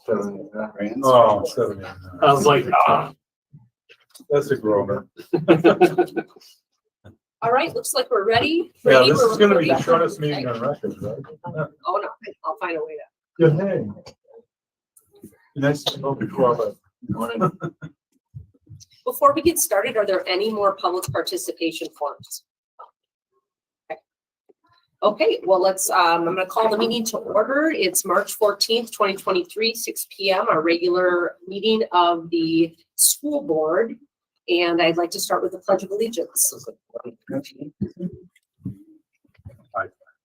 79. Oh, 79. I was like, That's a groaner. All right, looks like we're ready. Yeah, Ready this for is gonna be the recording. shortest meeting on record, right? Oh, no, I'll find a way to. Good hang. Nice to know before, but. Before we get started, are there any more public participation forms? Okay, well, let's, I'm gonna call the meeting to order. It's March 14th, 2023, 6 p.m., our regular meeting of the school board. And I'd like to start with the Pledge of Allegiance.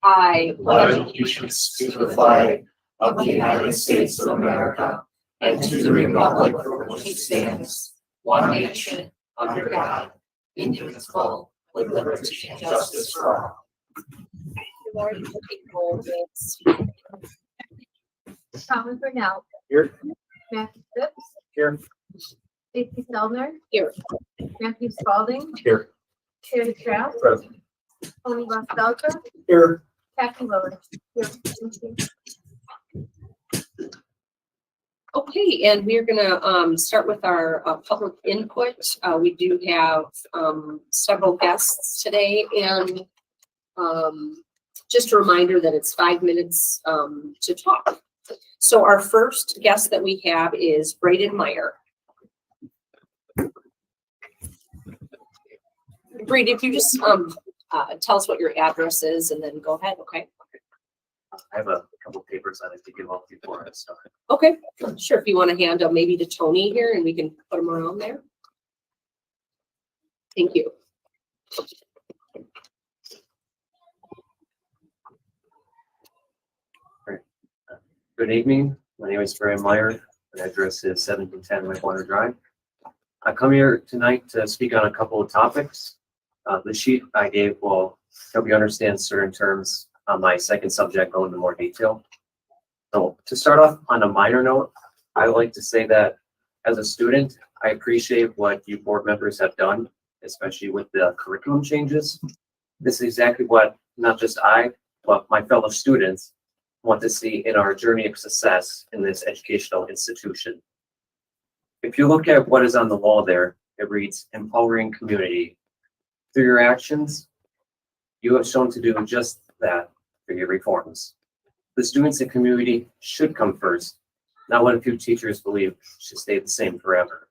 I pledge allegiance to the flag of the United States of America and to the republic for which it stands, one nation, under God, indivisible, with liberty and justice for all. Thomas Burnell. Here. Matthew Phipps. Here. Stacy Selner. Here. Matthew Spalding. Here. Terry Kraus. Present. Tony Vastalka. Here. Kathy Lower. Here. Thank you. Okay, and we're gonna start with our public input. We do have several guests today, and just a reminder that it's 5 minutes to talk. So our first guest that we have is Braden Meyer. Braden, if you just tell us what your address is and then go ahead, okay? I have a couple of papers I'd like to give off before I start. Okay, sure. If you want to hand them maybe to Tony here and we can put them around there. Thank you. Good evening. My name is Brian Meyer. My address is 1710 Whitewater Drive. I come here tonight to speak on a couple of topics. The sheet I gave will help you understand certain terms. On my second subject, go into more detail. So to start off on a minor note, I would like to say that as a student, I appreciate what you board members have done, especially with the curriculum changes. This is exactly what not just I, but my fellow students want to see in our journey of success in this educational institution. If you look at what is on the wall there, it reads empowering community. Through your actions, you have shown to do just that through your reforms. The students and community should come first, not what a few teachers believe should stay the same forever.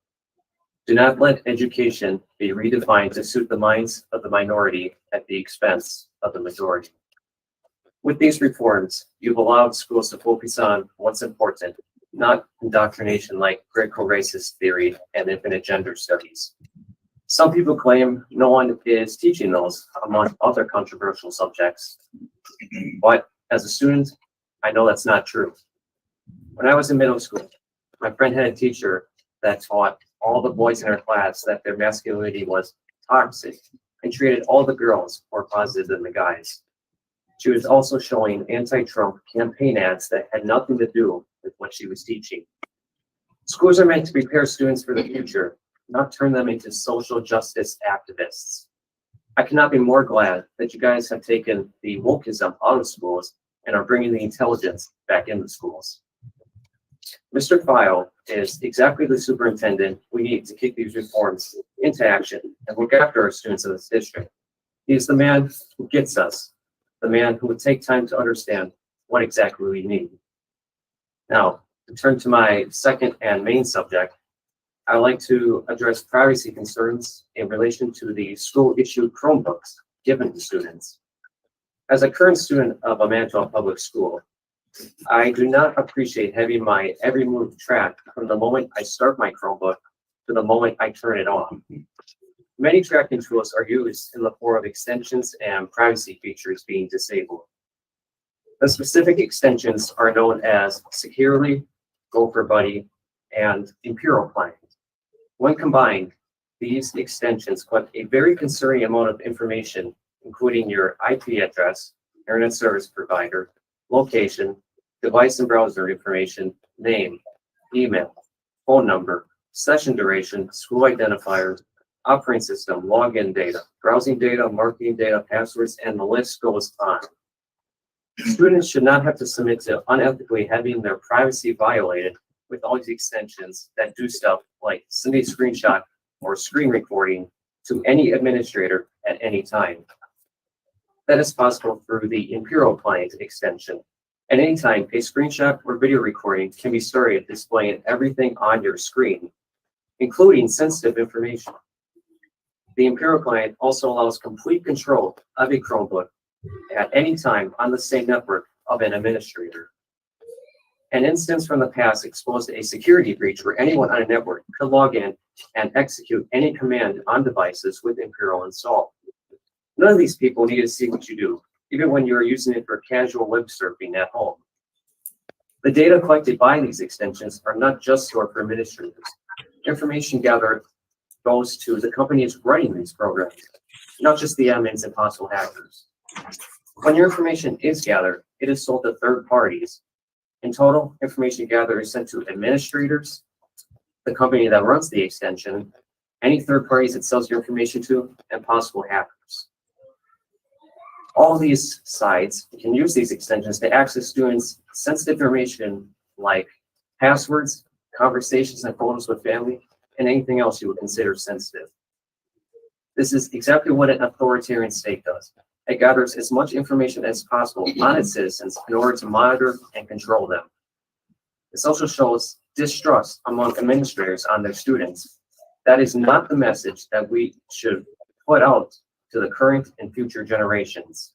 Do not let education be redefined to suit the minds of the minority at the expense of the majority. With these reforms, you've allowed schools to focus on what's important, not indoctrination like critical racist theory and infinite gender studies. Some people claim no one is teaching those among other controversial subjects, but as a student, I know that's not true. When I was in middle school, my friend had a teacher that taught all the boys in her class that their masculinity was toxic and treated all the girls more positive than the guys. She was also showing anti-Trump campaign ads that had nothing to do with what she was teaching. Schools are meant to prepare students for the future, not turn them into social justice activists. I cannot be more glad that you guys have taken the wokeism out of schools and are bringing the intelligence back into schools. Mr. File is exactly the superintendent we need to kick these reforms into action and look after our students in this district. He is the man who gets us, the man who would take time to understand what exactly we need. Now, to turn to my second and main subject, I would like to address privacy concerns in relation to the school-issued Chromebooks given to students. As a current student of a Manitowoc public school, I do not appreciate having my every move tracked from the moment I start my Chromebook to the moment I turn it on. Many tracking tools are used in the form of extensions and privacy features being disabled. The specific extensions are known as Securely, Gopher Buddy, and Imperial Client. When combined, these extensions collect a very concerning amount of information, including your IP address, internet service provider, location, device and browser information, name, email, phone number, session duration, school identifiers, operating system, login data, browsing data, marketing data, passwords, and the list goes on. Students should not have to submit to unethically having their privacy violated with all these extensions that do stuff like send a screenshot or screen recording to any administrator at any time. That is possible through the Imperial Client extension. At any time, a screenshot or video recording can be started displaying everything on your screen, including sensitive information. The Imperial Client also allows complete control of a Chromebook at any time on the same network of an administrator. An instance from the past exposed a security breach where anyone on a network could log in and execute any command on devices with Imperial installed. None of these people need to see what you do, even when you are using it for casual web surfing at home. The data collected by these extensions are not just stored for administrators. Information gathered goes to the companies running these programs, not just the admins and possible hackers. When your information is gathered, it is sold to third parties. In total, information gathered is sent to administrators, the company that runs the extension, any third parties it sells your information to, and possible hackers. All these sites can use these extensions to access students' sensitive information like passwords, conversations and photos with family, and anything else you would consider sensitive. This is exactly what an authoritarian state does. It gathers as much information as possible on its citizens in order to monitor and control them. This also shows distrust among administrators on their students. That is not the message that we should put out to the current and future generations.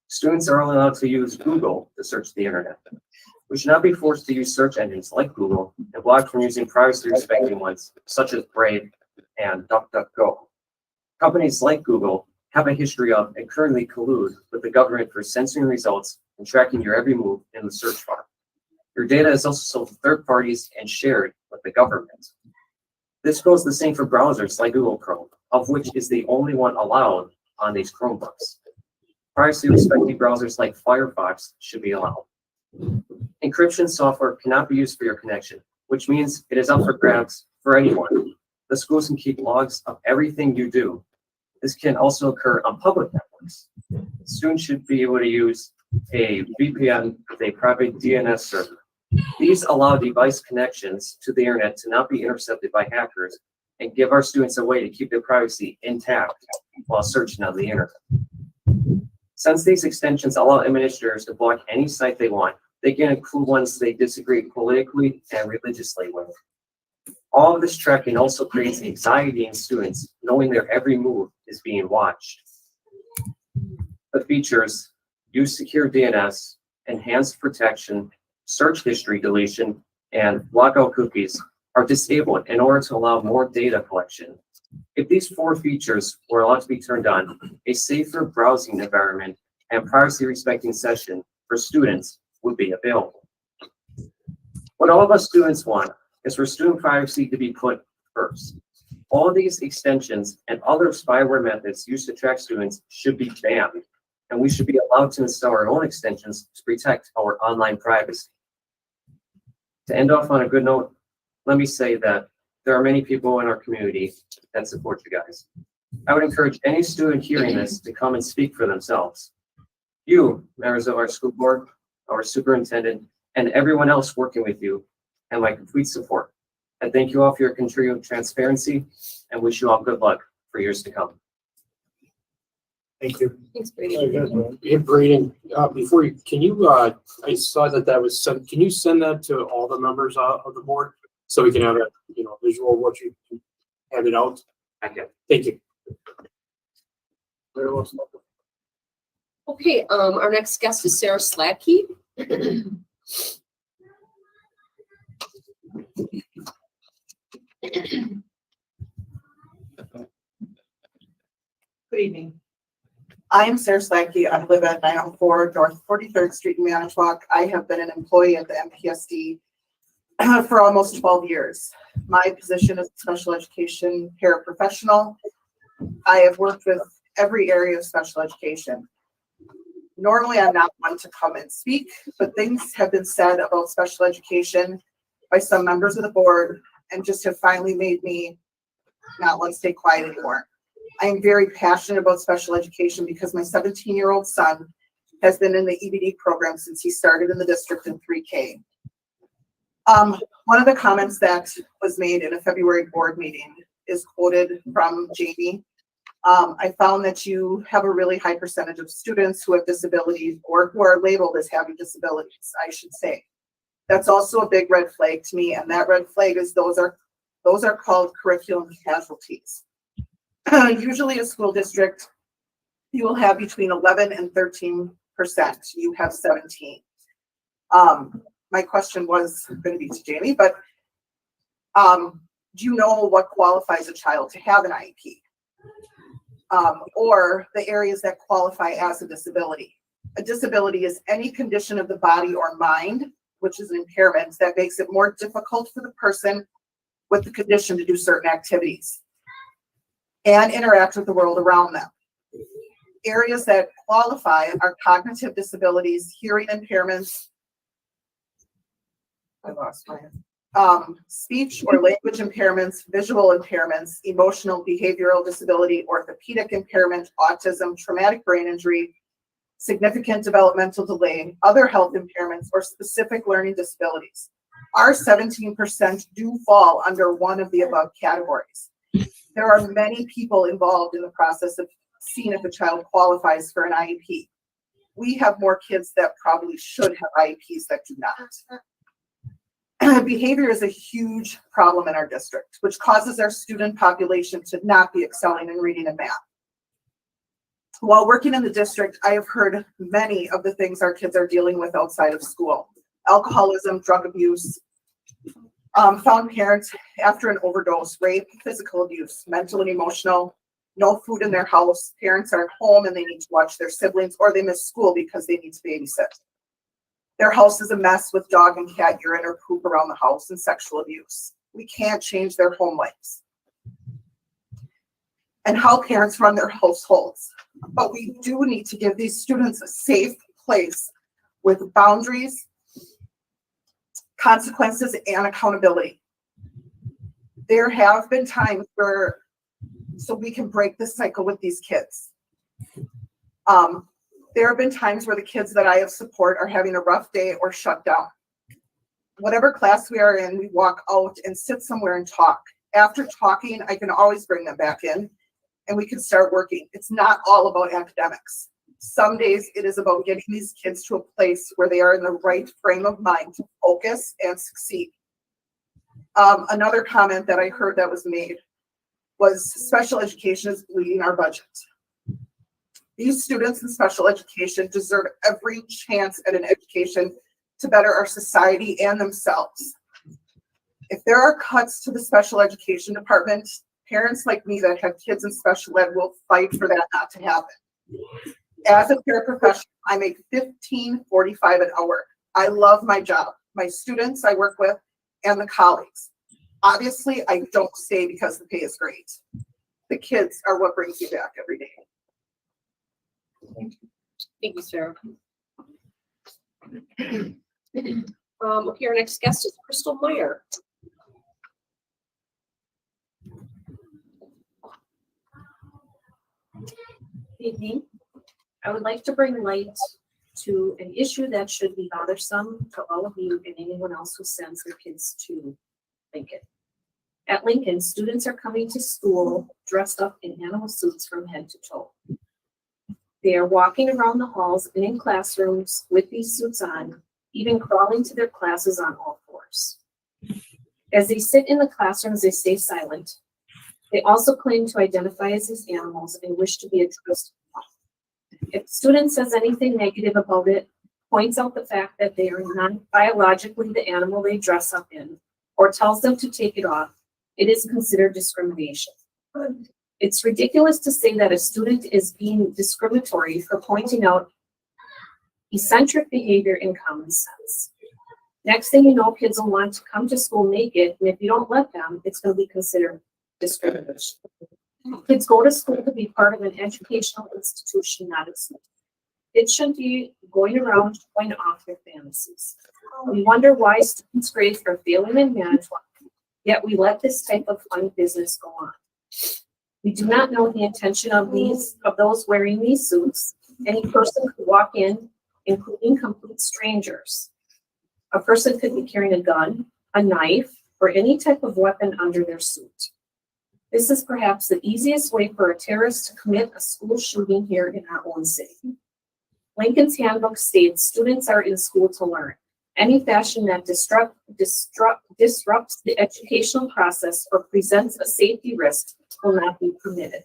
Students are only allowed to use Google to search the internet. We should not be forced to use search engines like Google and blocked from using privacy-respecting ones such as Brave and DuckDuckGo. Companies like Google have a history of and currently collude with the government for censoring results and tracking your every move in the search bar. Your data is also sold to third parties and shared with the government. This goes the same for browsers like Google Chrome, of which is the only one allowed on these Chromebooks. Privacy-respecting browsers like Firefox should be allowed. Encryption software cannot be used for your connection, which means it is up for grabs for anyone. The schools can keep logs of everything you do. This can also occur on public networks. Students should be able to use a VPN with a private DNS server. These allow device connections to the internet to not be intercepted by hackers and give our students a way to keep their privacy intact while searching on the internet. Since these extensions allow administrators to block any site they want, they can include ones they disagree politically and religiously with. All of this tracking also creates anxiety in students, knowing their every move is being watched. The features use secure DNS, enhanced protection, search history deletion, and lockout cookies are disabled in order to allow more data collection. If these 4 features were allowed to be turned on, a safer browsing environment and privacy-respecting session for students would be available. What all of us students want is for student privacy to be put first. All of these extensions and other spyware methods used to track students should be banned, and we should be allowed to install our own extensions to protect our online privacy. To end off on a good note, let me say that there are many people in our community that support you guys. I would encourage any student hearing this to come and speak for themselves. You, members of our school board, our superintendent, and everyone else working with you, and my complete support. I thank you all for your continued transparency and wish you all good luck for years to come. Thank you. Thanks, Brady. Hey, Braden, before you, can you, I saw that was sent, can you send that to all the members of the board? So we can have a, visual of what you handed out? Okay. Thank you. Okay, our next guest is Sarah Sladkey. Good evening. I am Sarah Slackey. I live at 904 North 43rd Street in Manitowoc. I have been an employee at the MPSD for almost 12 years. My position is a special education paraprofessional. I have worked with every area of special education. Normally, I'm not one to come and speak, but things have been said about special education by some members of the board and just have finally made me not want to stay quiet anymore. I am very passionate about special education because my 17-year-old son has been in the EBD program since he started in the district in 3K. One of the comments that was made in a February board meeting is quoted from Jamie. I found that you have a really high percentage of students who have disabilities or who are labeled as having disabilities, I should say. That's also a big red flag to me, and that red flag is those are called curriculum casualties. Usually a school district, you will have between 11 and 13%. You have 17. My question was going to be to Jamie, but do you know what qualifies a child to have an IEP? Or the areas that qualify as a disability. A disability is any condition of the body or mind, which is an impairment that makes it more difficult for the person with the condition to do certain activities and interact with the world around them. Areas that qualify are cognitive disabilities, hearing impairments, I lost my speech or language impairments, visual impairments, emotional behavioral disability, orthopedic impairment, autism, traumatic brain injury, significant developmental delay, other health impairments, or specific learning disabilities. Our 17% do fall under one of the above categories. There are many people involved in the process of seeing if a child qualifies for an IEP. We have more kids that probably should have IEPs that do not. Behavior is a huge problem in our district, which causes our student population to not be excelling in reading and math. While working in the district, I have heard many of the things our kids are dealing with outside of school. Alcoholism, drug abuse, found parents after an overdose, rape, physical abuse, mental and emotional, no food in their house, parents are at home and they need to watch their siblings, or they miss school because they need to babysit. Their house is a mess with dog and cat urine or poop around the house, and sexual abuse. We can't change their home lives and how parents run their households. But we do need to give these students a safe place with boundaries, consequences, and accountability. There have been times where, so we can break this cycle with these kids. There have been times where the kids that I have support are having a rough day or shut down. Whatever class we are in, we walk out and sit somewhere and talk. After talking, I can always bring them back in and we can start working. It's not all about academics. Some days it is about getting these kids to a place where they are in the right frame of mind to focus and succeed. Another comment that I heard that was made was special education is bleeding our budget. These students in special education deserve every chance at an education to better our society and themselves. If there are cuts to the special education department, parents like me that have kids in special ed will fight for that not to happen. As a paraprofessional, I make $15.45 an hour. I love my job, my students I work with, and the colleagues. Obviously, I don't stay because the pay is great. The kids are what brings you back every day. Thank you, Sarah. Okay, our next guest is Crystal Meyer. Good evening. I would like to bring light to an issue that should be bothersome to all of you and anyone else who sends their kids to Lincoln. At Lincoln, students are coming to school dressed up in animal suits from head to toe. They are walking around the halls and in classrooms with these suits on, even crawling to their classes on all fours. As they sit in the classrooms, they stay silent. They also claim to identify as these animals and wish to be addressed. If the student says anything negative about it, points out the fact that they are not biologically the animal they dress up in, or tells them to take it off, it is considered discrimination. It's ridiculous to say that a student is being discriminatory for pointing out eccentric behavior in common sense. Next thing you know, kids will want to come to school naked, and if you don't let them, it's going to be considered discrimination. Kids go to school to be part of an educational institution, not a school. It shouldn't be going around showing off their fantasies. We wonder why students' grades are failing in management, yet we let this type of fun business go on. We do not know the intention of those wearing these suits. Any person could walk in, including complete strangers. A person could be carrying a gun, a knife, or any type of weapon under their suit. This is perhaps the easiest way for a terrorist to commit a school shooting here in our own city. Lincoln's handbook states students are in school to learn. Any fashion that disrupts the educational process or presents a safety risk will not be permitted.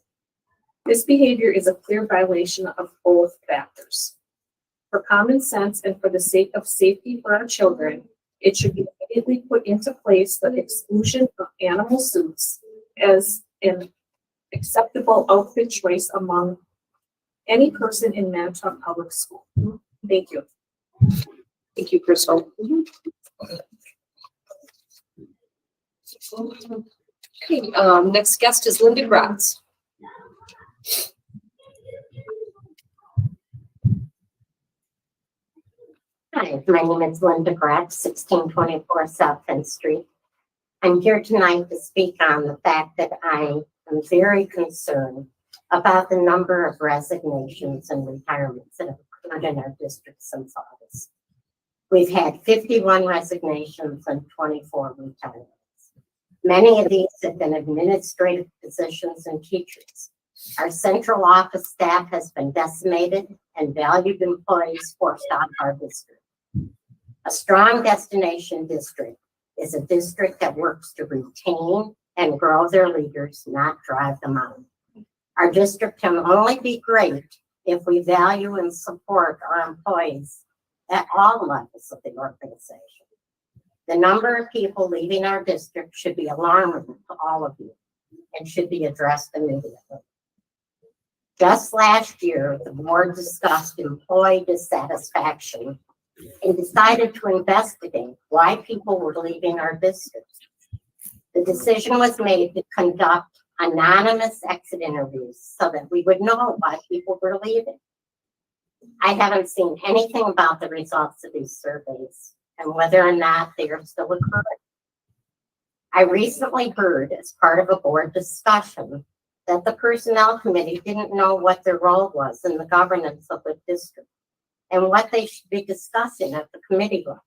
This behavior is a clear violation of both factors. For common sense and for the sake of safety for our children, it should be immediately put into place the exclusion of animal suits as an acceptable outfit choice among any person in Manitowoc Public School. Thank you. Thank you, Crystal. Okay, next guest is Linda Gratz. Hi, my name is Linda Gratz, 1624 South 10th Street. I'm here tonight to speak on the fact that I am very concerned about the number of resignations and retirements that have occurred in our district since August. We've had 51 resignations and 24 retirements. Many of these have been administrative positions and teachers. Our central office staff has been decimated and valued employees forced out of our district. A strong destination district is a district that works to retain and grow their leaders, not drive them out. Our district can only be great if we value and support our employees at all levels of the organization. The number of people leaving our district should be alarming to all of you and should be addressed immediately. Just last year, the board discussed employee dissatisfaction and decided to investigate why people were leaving our district. The decision was made to conduct anonymous exit interviews so that we would know why people were leaving. I haven't seen anything about the results of these surveys and whether or not they are still occurring. I recently heard, as part of a board discussion, that the personnel committee didn't know what their role was in the governance of the district and what they should be discussing at the committee level.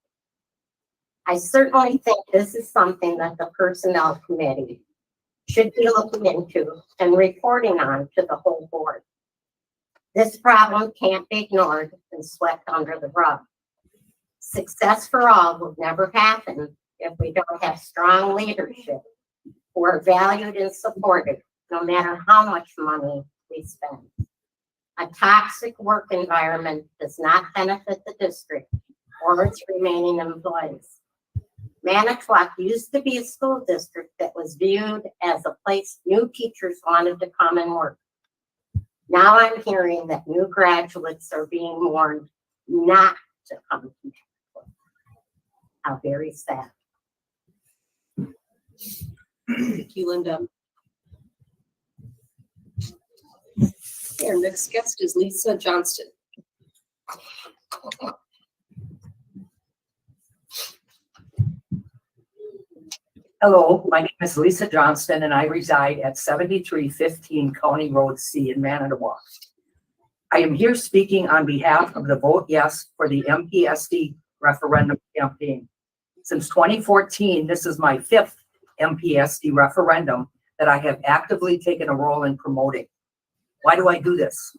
I certainly think this is something that the personnel committee should be looking into and reporting on to the whole board. This problem can't be ignored and swept under the rug. Success for all will never happen if we don't have strong leadership who are valued and supported, no matter how much money we spend. A toxic work environment does not benefit the district or its remaining employees. Manitowoc used to be a school district that was viewed as a place new teachers wanted to come and work. Now I'm hearing that new graduates are being warned not to come to Manitowoc. How very sad. Thank you, Linda. Our next guest is Lisa Johnston. Hello, my name is Lisa Johnston and I reside at 7315 County Road C in Manitowoc. I am here speaking on behalf of the Vote Yes for the MPSD referendum campaign. Since 2014, this is my 5th MPSD referendum that I have actively taken a role in promoting. Why do I do this?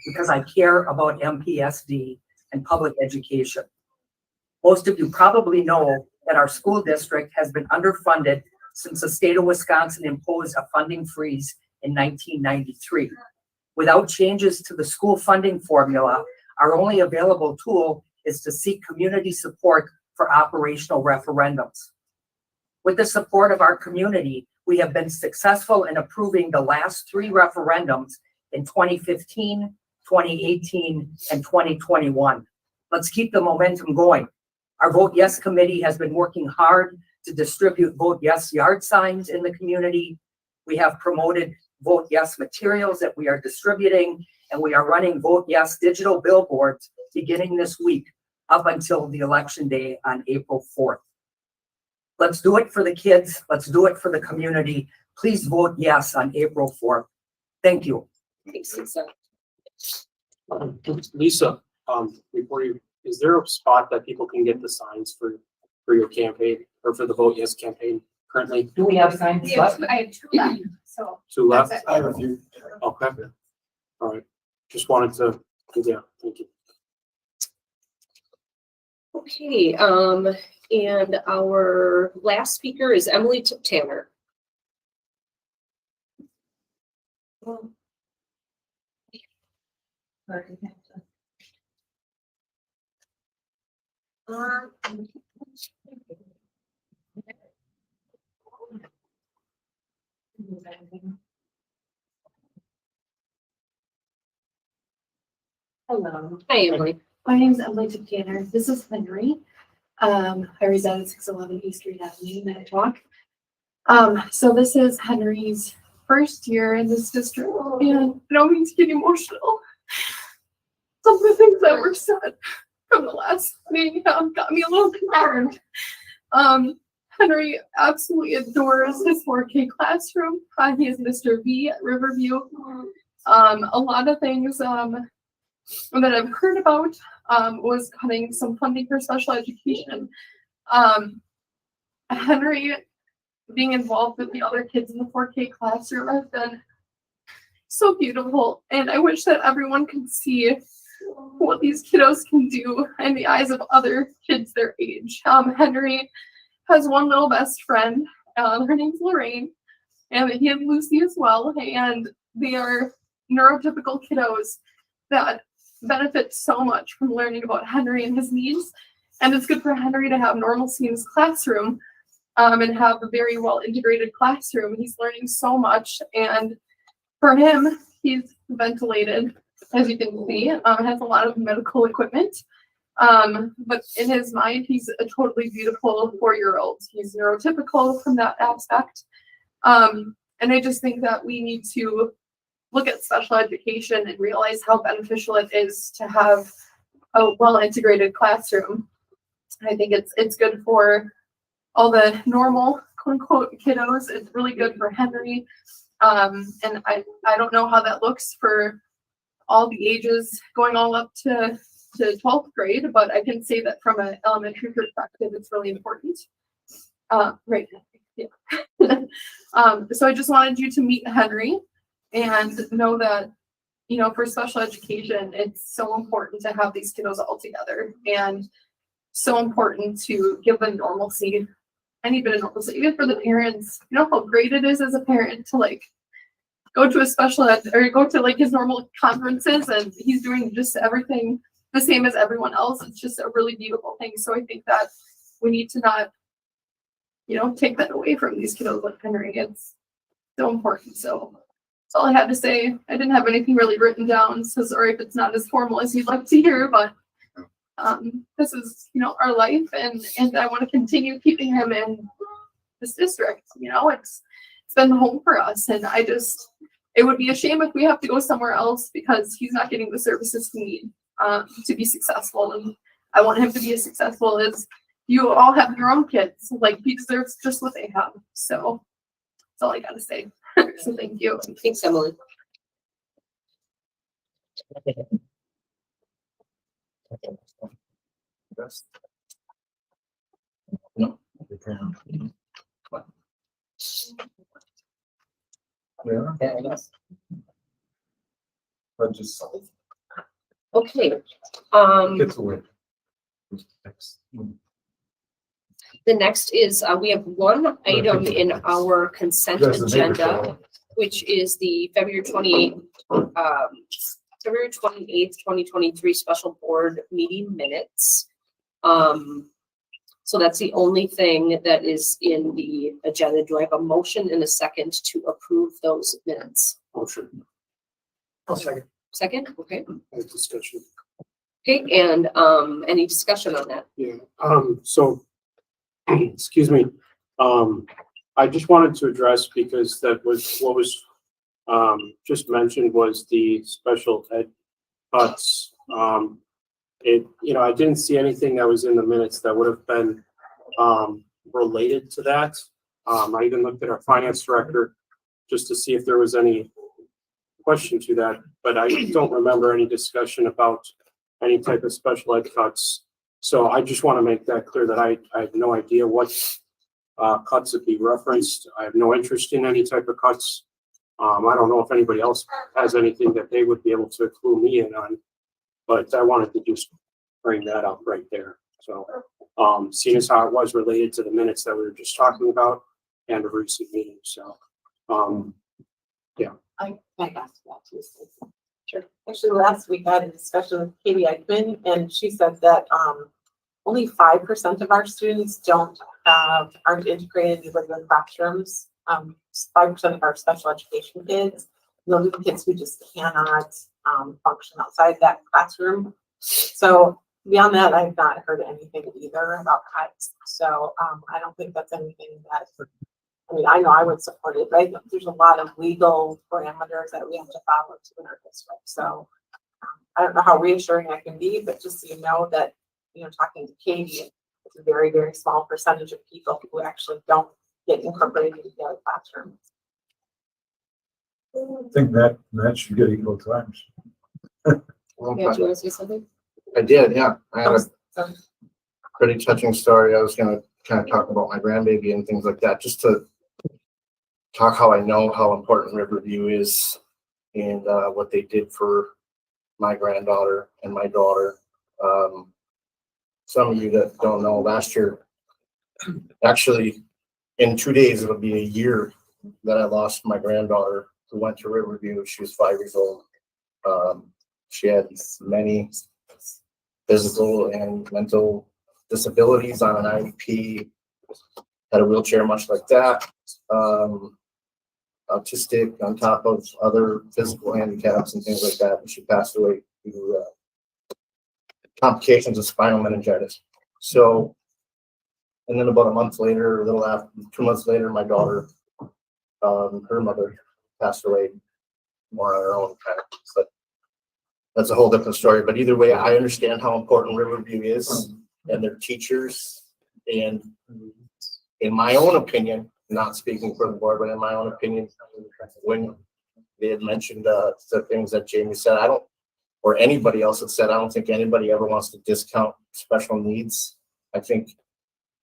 Because I care about MPSD and public education. Most of you probably know that our school district has been underfunded since the state of Wisconsin imposed a funding freeze in 1993. Without changes to the school funding formula, our only available tool is to seek community support for operational referendums. With the support of our community, we have been successful in approving the last 3 referendums in 2015, 2018, and 2021. Let's keep the momentum going. Our Vote Yes committee has been working hard to distribute Vote Yes yard signs in the community. We have promoted Vote Yes materials that we are distributing, and we are running Vote Yes digital billboards beginning this week up until the election day on April 4th. Let's do it for the kids. Let's do it for the community. Please vote yes on April 4th. Thank you. Thanks, Lisa. Lisa, before you, is there a spot that people can get the signs for for your campaign or for the Vote Yes campaign currently? Do we have signs left? I have two left, so. Two left? That's it. I have a few. Okay. All right. Just wanted to, yeah, thank you. Okay, and our last speaker is Emily Tanner. Hello, Hi, Emily. my name is Emily Tanner. This is Henry. I reside at 611 East Street Avenue, Manitowoc. So this is Henry's first year in this district, and I don't mean to get emotional. Some of the things that were said from the last meeting got me a little concerned. Henry absolutely adores his 4K classroom. He is Mr. V at Riverview. A lot of things that I've heard about was cutting some funding for special education. Henry being involved with the other kids in the 4K classroom has been so beautiful, and I wish that everyone could see what these kiddos can do in the eyes of other kids their age. Henry has one little best friend. Her name's Lorraine, and he and Lucy as well, and they are neurotypical kiddos that benefit so much from learning about Henry and his needs. And it's good for Henry to have normalcy in his classroom and have a very well integrated classroom. He's learning so much, and for him, he's ventilated, as you can see, has a lot of medical equipment. But in his mind, he's a totally beautiful 4-year-old. He's neurotypical from that aspect. And I just think that we need to look at special education and realize how beneficial it is to have a well-integrated classroom. I think it's good for all the normal quote-unquote kiddos. It's really good for Henry. And I don't know how that looks for all the ages going all up to 12th grade, but I can say that from an elementary perspective, it's really important. Right. Yeah. So I just wanted you to meet Henry and know that, you know, for special education, it's so important to have these kiddos all together, and so important to give them normalcy, any bit of normalcy, even for the parents. You know how great it is as a parent to like go to a special ed or go to like his normal conferences and he's doing just everything the same as everyone else. It's just a really beautiful thing. So I think that we need to not, you know, take that away from these kiddos like Henry. It's so important. So that's all I had to say. I didn't have anything really written down, so sorry if it's not as formal as you'd like to hear, but this is, you know, our life, and I want to continue keeping him in this district. You know, it's been home for us, and it would be a shame if we have to go somewhere else because he's not getting the services he needs to be successful. And I want him to be as successful as you all have your own kids. Like, he deserves just what they have. So that's all I gotta say. So thank you. Thanks, Emily. No. Yeah, I guess. But just Okay. gets away. The next is, we have one item in our consent agenda, which is the February 28th, 2023 special board meeting minutes. So that's the only thing that is in the agenda. Do I have a motion and a second to approve those minutes? Motion. I'll second. Second, okay. Any discussion? Okay, and any discussion on that? Yeah, so, excuse me, I just wanted to address, because that was, what was, just mentioned was the special ed cuts. You know, I didn't see anything that was in the minutes that would have been, related to that. I even looked at our finance director just to see if there was any question to that, but I don't remember any discussion about any type of special ed cuts So I just want to make that clear that I have no idea what cuts would be referenced. I have no interest in any type of cuts. I don't know if anybody else has anything that they would be able to clue me in on, but I wanted to just bring that up right there. So, seeing as how it was related to the minutes that we were just talking about and a recent meeting, so, I got that too. Sure. Actually, last week I had a discussion with Katie Eichman, and she said that only 5% of our students aren't integrated in regular classrooms. 5% of our special education kids, those are the kids who just cannot function outside that classroom. So beyond that, I've not heard anything either about cuts. So I don't think that's anything that, I mean, I know I would support it, but I think there's a lot of legal parameters that we have to follow to in our district. So I don't know how reassuring I can be, but just so you know that, talking to Katie, it's a very, very small percentage of people who actually don't get incorporated into the other classroom. I think that should get equal times. Yeah, do you want to say something? I did, yeah. I had a So, pretty touching story. I was gonna kind of talk about my grandbaby and things like that, just to talk how I know how important Riverview is and what they did for my granddaughter and my daughter. Some of you that don't know, last year, actually, in 2 days, it'll be a year that I lost my granddaughter who went to Riverview. She was 5 years old. She had many physical and mental disabilities on an IEP, had a wheelchair much like that, autistic on top of other physical handicaps and things like that. And she passed away due to complications of spinal meningitis. So, and then about a month later, a little after, 2 months later, my daughter, her mother passed away more on her own kind of. But that's a whole different story. But either way, I understand how important Riverview is and their teachers. And in my own opinion, not speaking for the board, but in my own opinion, when they had mentioned the things that Jamie said, or anybody else had said, I don't think anybody ever wants to discount special needs. I think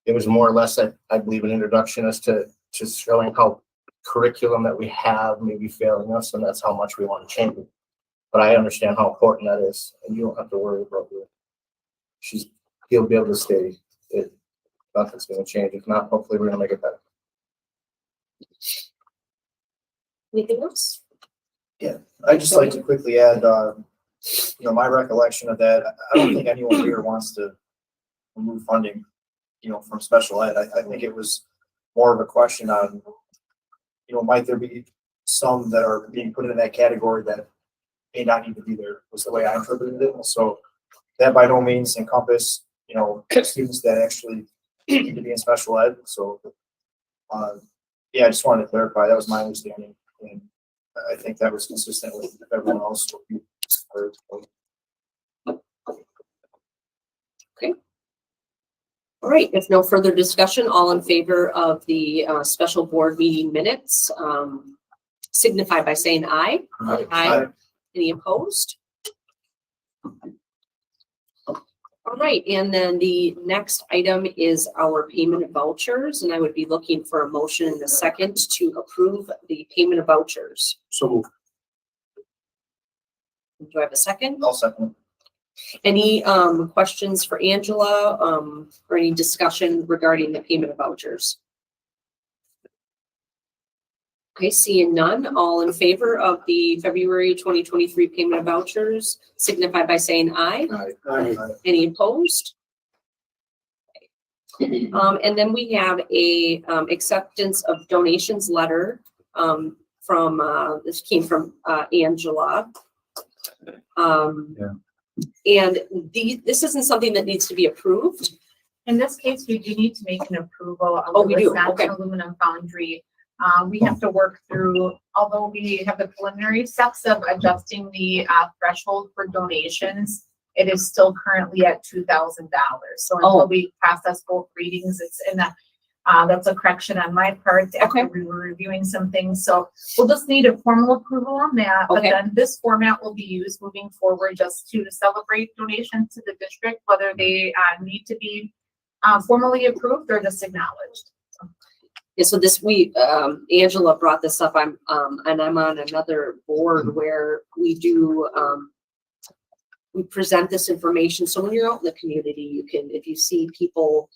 it was more or less, I believe, an introduction as to just showing how curriculum that we have may be failing us, and that's how much we want to change it. But I understand how important that is, and you don't have to worry about it. He'll be able to stay. Nothing's going to change. If not, hopefully we're going to make it better. Anything else? I'd just like to quickly add, my recollection of that, I don't think anyone here wants to remove funding, from special ed. I think it was more of a question on, might there be some that are being put in that category that may not need to be there, was the way I interpreted it. So that by no means encompass, students that actually need to be in special ed. So, I just wanted to clarify, that was my understanding. And I think that was consistent with everyone else. Okay. All right, if no further discussion, all in favor of the special board meeting minutes, signify by saying aye. Aye. Any opposed? All right, and then the next item is our payment of vouchers, and I would be looking for a motion in a second to approve the payment of vouchers. so moved. Do I have a second? I'll second. Any questions for Angela or any discussion regarding the payment of vouchers? Okay, seeing none, all in favor of the February 2023 payment of vouchers, signify by saying aye. Aye. Any opposed? And then we have a acceptance of donations letter from this came from Angela. And this isn't something that needs to be approved. In this case, we do need to make an approval of Oh, the we do, Wisconsin okay. Aluminum Foundry. We have to work through, although we have the preliminary steps of adjusting the threshold for donations, it is still currently at $2,000. So until we process both readings, it's in that. That's a correction on my part after we were reviewing some things. So we'll just need a formal approval on that. But Okay. then this format will be used moving forward just to celebrate donations to the district, whether they need to be formally approved or just acknowledged. Yeah, so this week, Angela brought this up. And I'm on another board where we do, we present this information. So when you're out in the community, you can, if you see people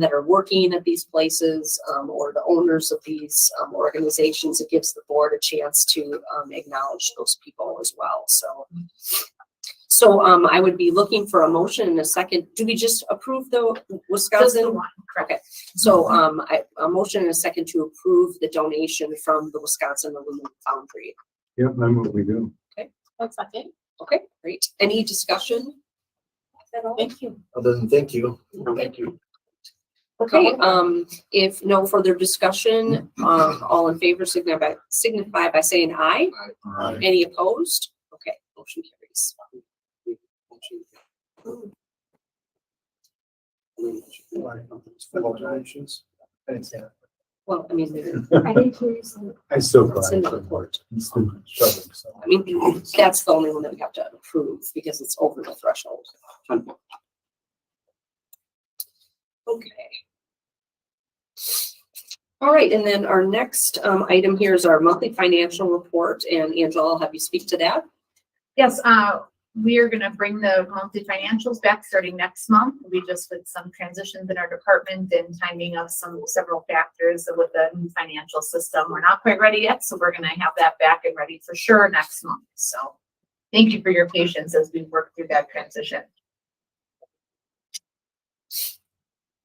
that are working at these places, or the owners of these organizations, it gives the board a chance to acknowledge those people as well. So I would be looking for a motion in a second. Do we just approve the Just the Wisconsin? one, correct. Okay, so a motion in a second to approve the donation from the Wisconsin Aluminum Foundry. Yep, I move we do. That's second. Okay, great. Any discussion at all? Thank you. Other than thank you. Thank you. Okay, if no further discussion, all in favor signify by saying aye. Any opposed? Okay, motion carries. Donations. I didn't say that. Well, I mean, they're- I didn't hear you say. I still it's cry. in the report. It's too much trouble, so. I mean, that's the only one that we have to approve because it's over the threshold. Okay. All right, and then our next item here is our monthly financial report, and Angela, I'll have you speak to that. Yes, we are gonna bring the monthly financials back starting next month. We just with some transitions in our department and timing of several factors with the new financial system. We're not quite ready yet, so we're gonna have that back and ready for sure next month. So thank you for your patience as we work through that transition.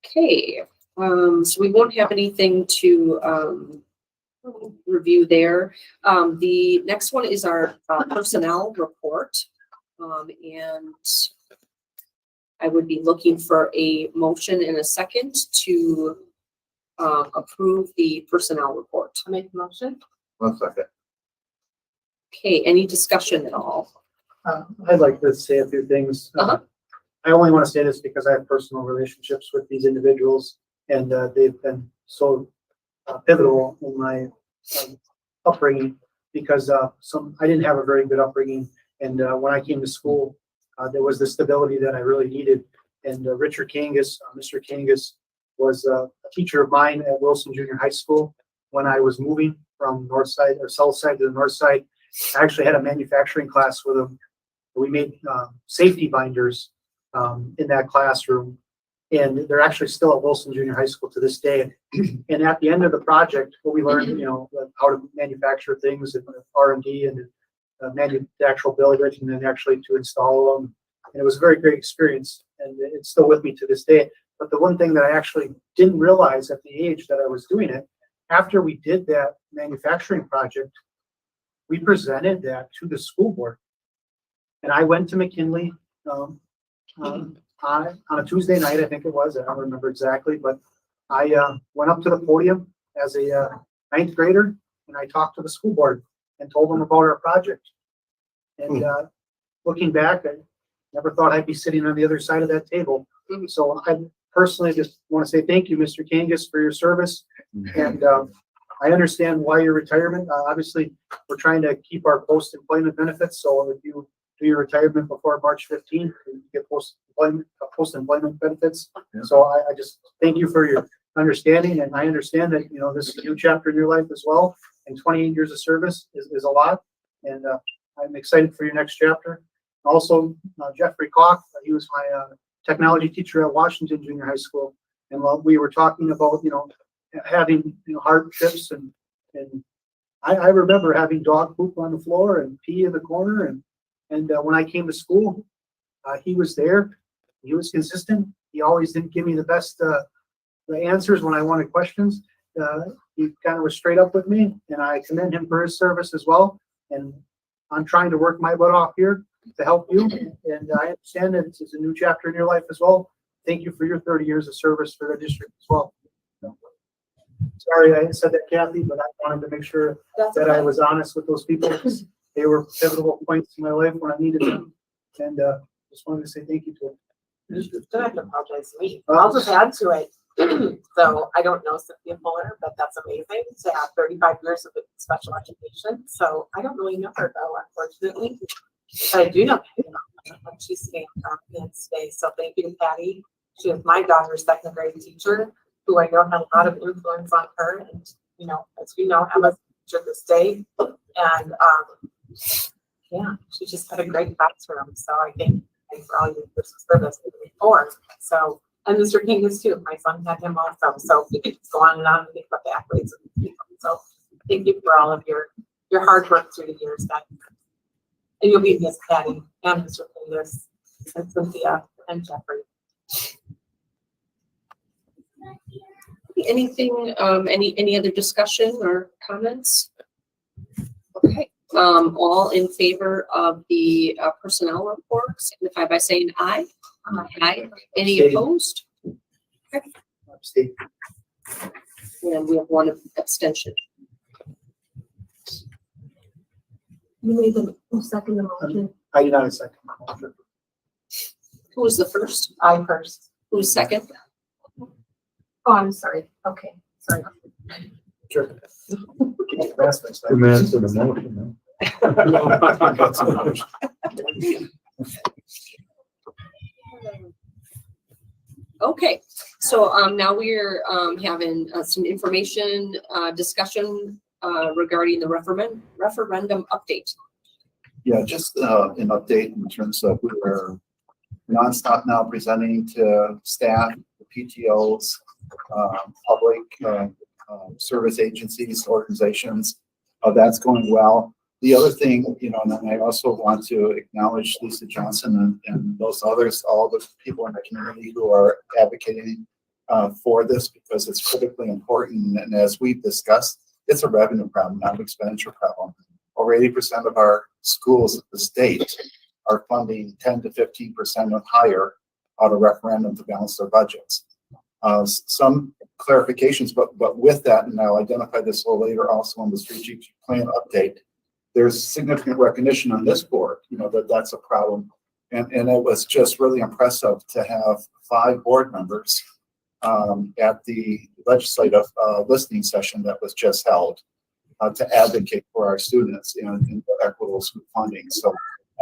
Okay, so we won't have anything to review there. The next one is our personnel report. And I would be looking for a motion in a second to approve the personnel report. I make a motion. 1 second. Okay, any discussion at all? I'd like to say a few things. Uh-huh. I only want to say this because I have personal relationships with these individuals, and they've been so pivotal in my upbringing because I didn't have a very good upbringing, and when I came to school, there was the stability that I really needed. And Richard Kangas, Mr. Kangas, was a teacher of mine at Wilson Junior High School when I was moving from north side or south side to the north side. I actually had a manufacturing class with him. We made safety binders in that classroom, and they're actually still at Wilson Junior High School to this day. And at the end of the project, what we learned, how to manufacture things and R&D and manufactural build it, and then actually to install them. And it was a very great experience, and it's still with me to this day. But the one thing that I actually didn't realize at the age that I was doing it, after we did that manufacturing project, we presented that to the school board. And I went to McKinley on a Tuesday night, I think it was. I don't remember exactly, but I went up to the podium as a ninth grader, and I talked to the school board and told them about our project. And looking back, I never thought I'd be sitting on the other side of that table. So I personally just want to say thank you, Mr. Kangas, for your service. And I understand why your retirement. Obviously, we're trying to keep our post-employment benefits. So if you do your retirement before March 15th, you get post-employment benefits. Yeah. So I just thank you for your understanding. And I understand that, this is a new chapter in your life as well. And 28 years of service is a lot. And I'm excited for your next chapter. Also, Jeffrey Koch, he was my technology teacher at Washington Junior High School. And while we were talking about, having, hardships and I remember having dog poop on the floor and pee in the corner. And when I came to school, he was there. He was consistent. He always didn't give me the best the answers when I wanted questions. He kind of was straight up with me, and I commend him for his service as well. And I'm trying to work my butt off here to help you. And I understand that it's a new chapter in your life as well. Thank you for your 30 years of service for the district as well. Sorry I said that, Kathy, but I wanted to make sure that I was honest with those people. They were pivotal points in my life when I needed them. And just wanted to say thank you to them. You don't have to apologize to me. I'll just add to it. So I don't know Cynthia Fuller, but that's amazing to have 35 years of special education. So I don't really know her though, unfortunately. But I do know Patty, she's staying confidence today. So thank you to Patty. She was my daughter's second grade teacher, who I know had a lot of influence on her. And, you know, as you know, Emma's a teacher this day. And yeah, she just had a great classroom. So I thank you for all your service before. So, and Mr. King is too. My son had him also. So we could just go on and think about the accolades of the people. So thank you for all of your hard work through the years, guys. And you'll be Miss Patty and Mr. Pingus and Cynthia and Jeffrey. Anything, any other discussion or comments? Okay, all in favor of the personnel report, signify by saying aye. Aye. Any Abstain. opposed? Okay. Abstain. And we have one abstention. You made the second motion. I did not second. Who was the first? I first. Who was second? Oh, I'm sorry. Okay, sorry. Sure. The man to the motion. Okay, so now we're having some information discussion regarding the referendum update. Yeah, just an update in terms of we're nonstop now presenting to staff, the PTOs, public service agencies, organizations. That's going well. The other thing, you know, and I also want to acknowledge Lisa Johnson and those others, all the people in the community who are advocating for this, because it's critically important. And as we've discussed, it's a revenue problem, not an expenditure problem. Over 80% of our schools in the state are funding 10 to 15% or higher out of referendum to balance their budgets. Some clarifications, but with that, and I'll identify this a little later also on the strategic plan update, there's significant recognition on this board, you know, that's a problem. And it was just really impressive to have 5 board members at the legislative listening session that was just held to advocate for our students in equitable school funding. So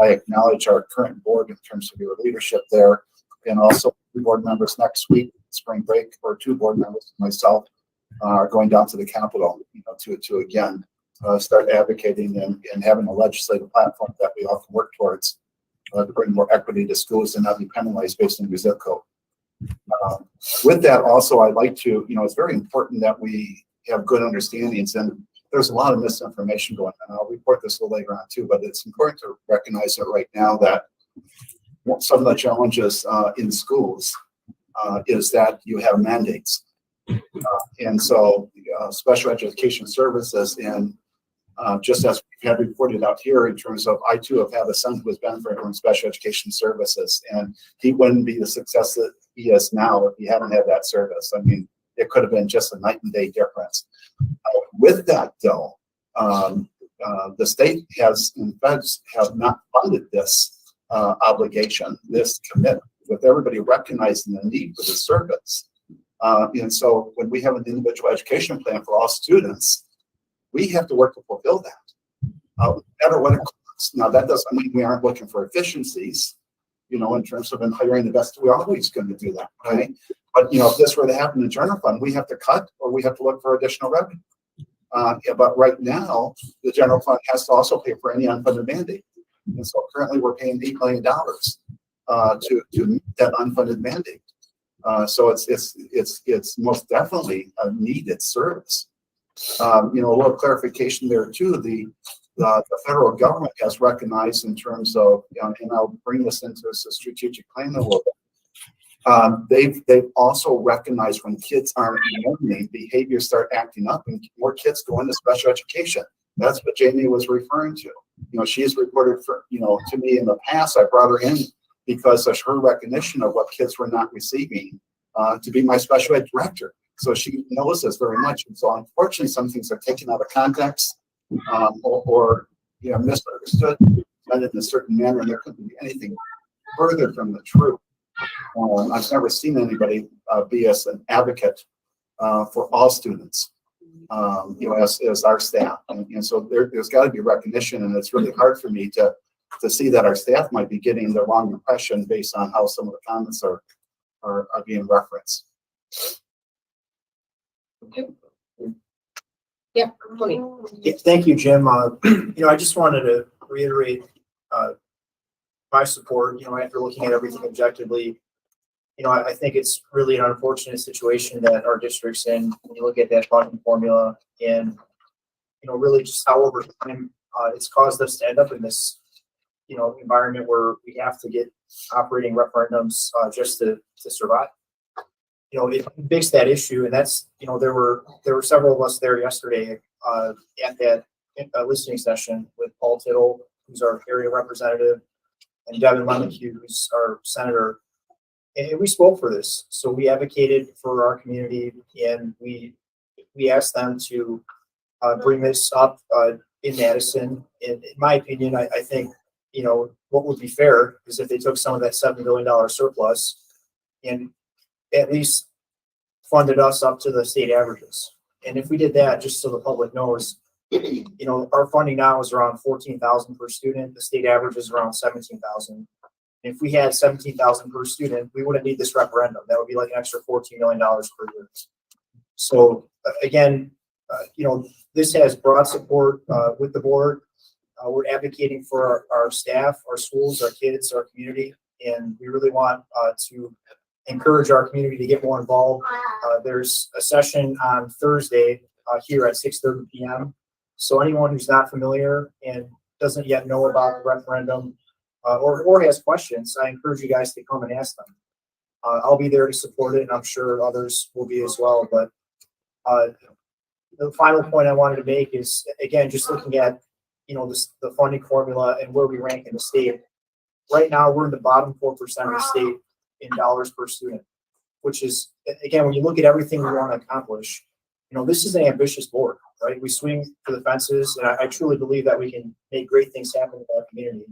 I acknowledge our current board in terms of your leadership there, and also 3 board members next week, spring break, or 2 board members, myself, are going down to the Capitol, you know, to again start advocating and having a legislative platform that we all can work towards to bring more equity to schools and not be penalized based on your zip code. With that, also, I'd like to, you know, it's very important that we have good understandings, and there's a lot of misinformation going on. I'll report this a little later on too, but it's important to recognize that right now that some of the challenges in schools is that you have mandates. And so special education services, and just as we had reported out here in terms of, I too have had a son who has been for special education services, and he wouldn't be the success that he is now if he hadn't had that service. I mean, it could have been just a night and day difference. With that though, the state has and feds have not funded this obligation, this commitment, with everybody recognizing the need for the service. And so when we have an individual education plan for all students, we have to work to fulfill that, no matter what it costs. Now, that doesn't mean we aren't looking for efficiencies, you know, in terms of hiring the best. We're always going to do that, right? But, you know, if this were to happen in the general fund, we have to cut or we have to look for additional revenue. Yeah, but right now, the general fund has to also pay for any unfunded mandate. And so currently we're paying $8 million to meet that unfunded mandate. So it's most definitely a needed service. You know, a little clarification there too. The federal government has recognized in terms of, you know, and I'll bring this into the strategic plan a little bit. They've also recognized when kids aren't learning, behaviors start acting up, and more kids go into special education. That's what Jamie was referring to. You know, she has reported for, you know, to me in the past. I brought her in because of her recognition of what kids were not receiving to be my special ed director. So she knows this very much. And so unfortunately, some things are taken out of context or you know, misunderstood in a certain manner, and there couldn't be anything further from the truth. I've never seen anybody be as an advocate for all students, as our staff. And so there's got to be recognition, and it's really hard for me to see that our staff might be getting the wrong impression based on how some of the comments are being referenced. Yeah, Tony. Yeah, thank you, Jim. I just wanted to reiterate, my support, after looking at everything objectively. I think it's really an unfortunate situation that our district's in when you look at that funding formula and, really just how over time, it's caused us to end up in this, environment where we have to get operating referendums, just to survive. It begs that issue, and that's, there were several of us there yesterday, at that listening session with Paul Tittle, who's our area representative, and Devin Lemke, who's our senator. And we spoke for this. So we advocated for our community, and we asked them to bring this up in Madison. And in my opinion, I think, what would be fair is if they took some of that $7 billion surplus and at least funded us up to the state averages. And if we did that, just so the public knows, our funding now is around 14,000 per student. The state average is around 17,000. If we had 17,000 per student, we wouldn't need this referendum. That would be like an extra $14 million per year. So again, this has broad support with the board. We're advocating for our staff, our schools, our kids, our community, and we really want to encourage our community to get more involved. There's a session on Thursday here at 6:30 p.m. So anyone who's not familiar and doesn't yet know about the referendum, or has questions, I encourage you guys to come and ask them. I'll be there to support it, and I'm sure others will be as well. But the final point I wanted to make is, again, just looking at the funding formula and where we rank in the state. Right now, we're in the bottom 4% of the state in dollars per student, which is, again, when you look at everything we want to accomplish, this is an ambitious board, right? We swing for the fences, and I truly believe that we can make great things happen with our community.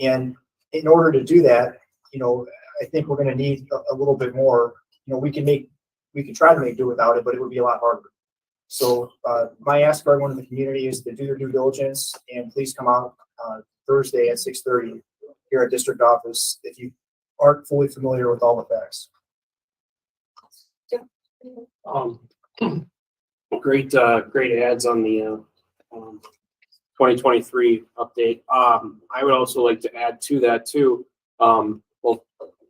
And in order to do that, I think we're going to need a little bit more. We can try to do without it, but it would be a lot harder. So my ask for everyone in the community is to do their due diligence, and please come out Thursday at 6:30 here at district office if you aren't fully familiar with all the facts. Great ads on the 2023 update. I would also like to add to that too. Well,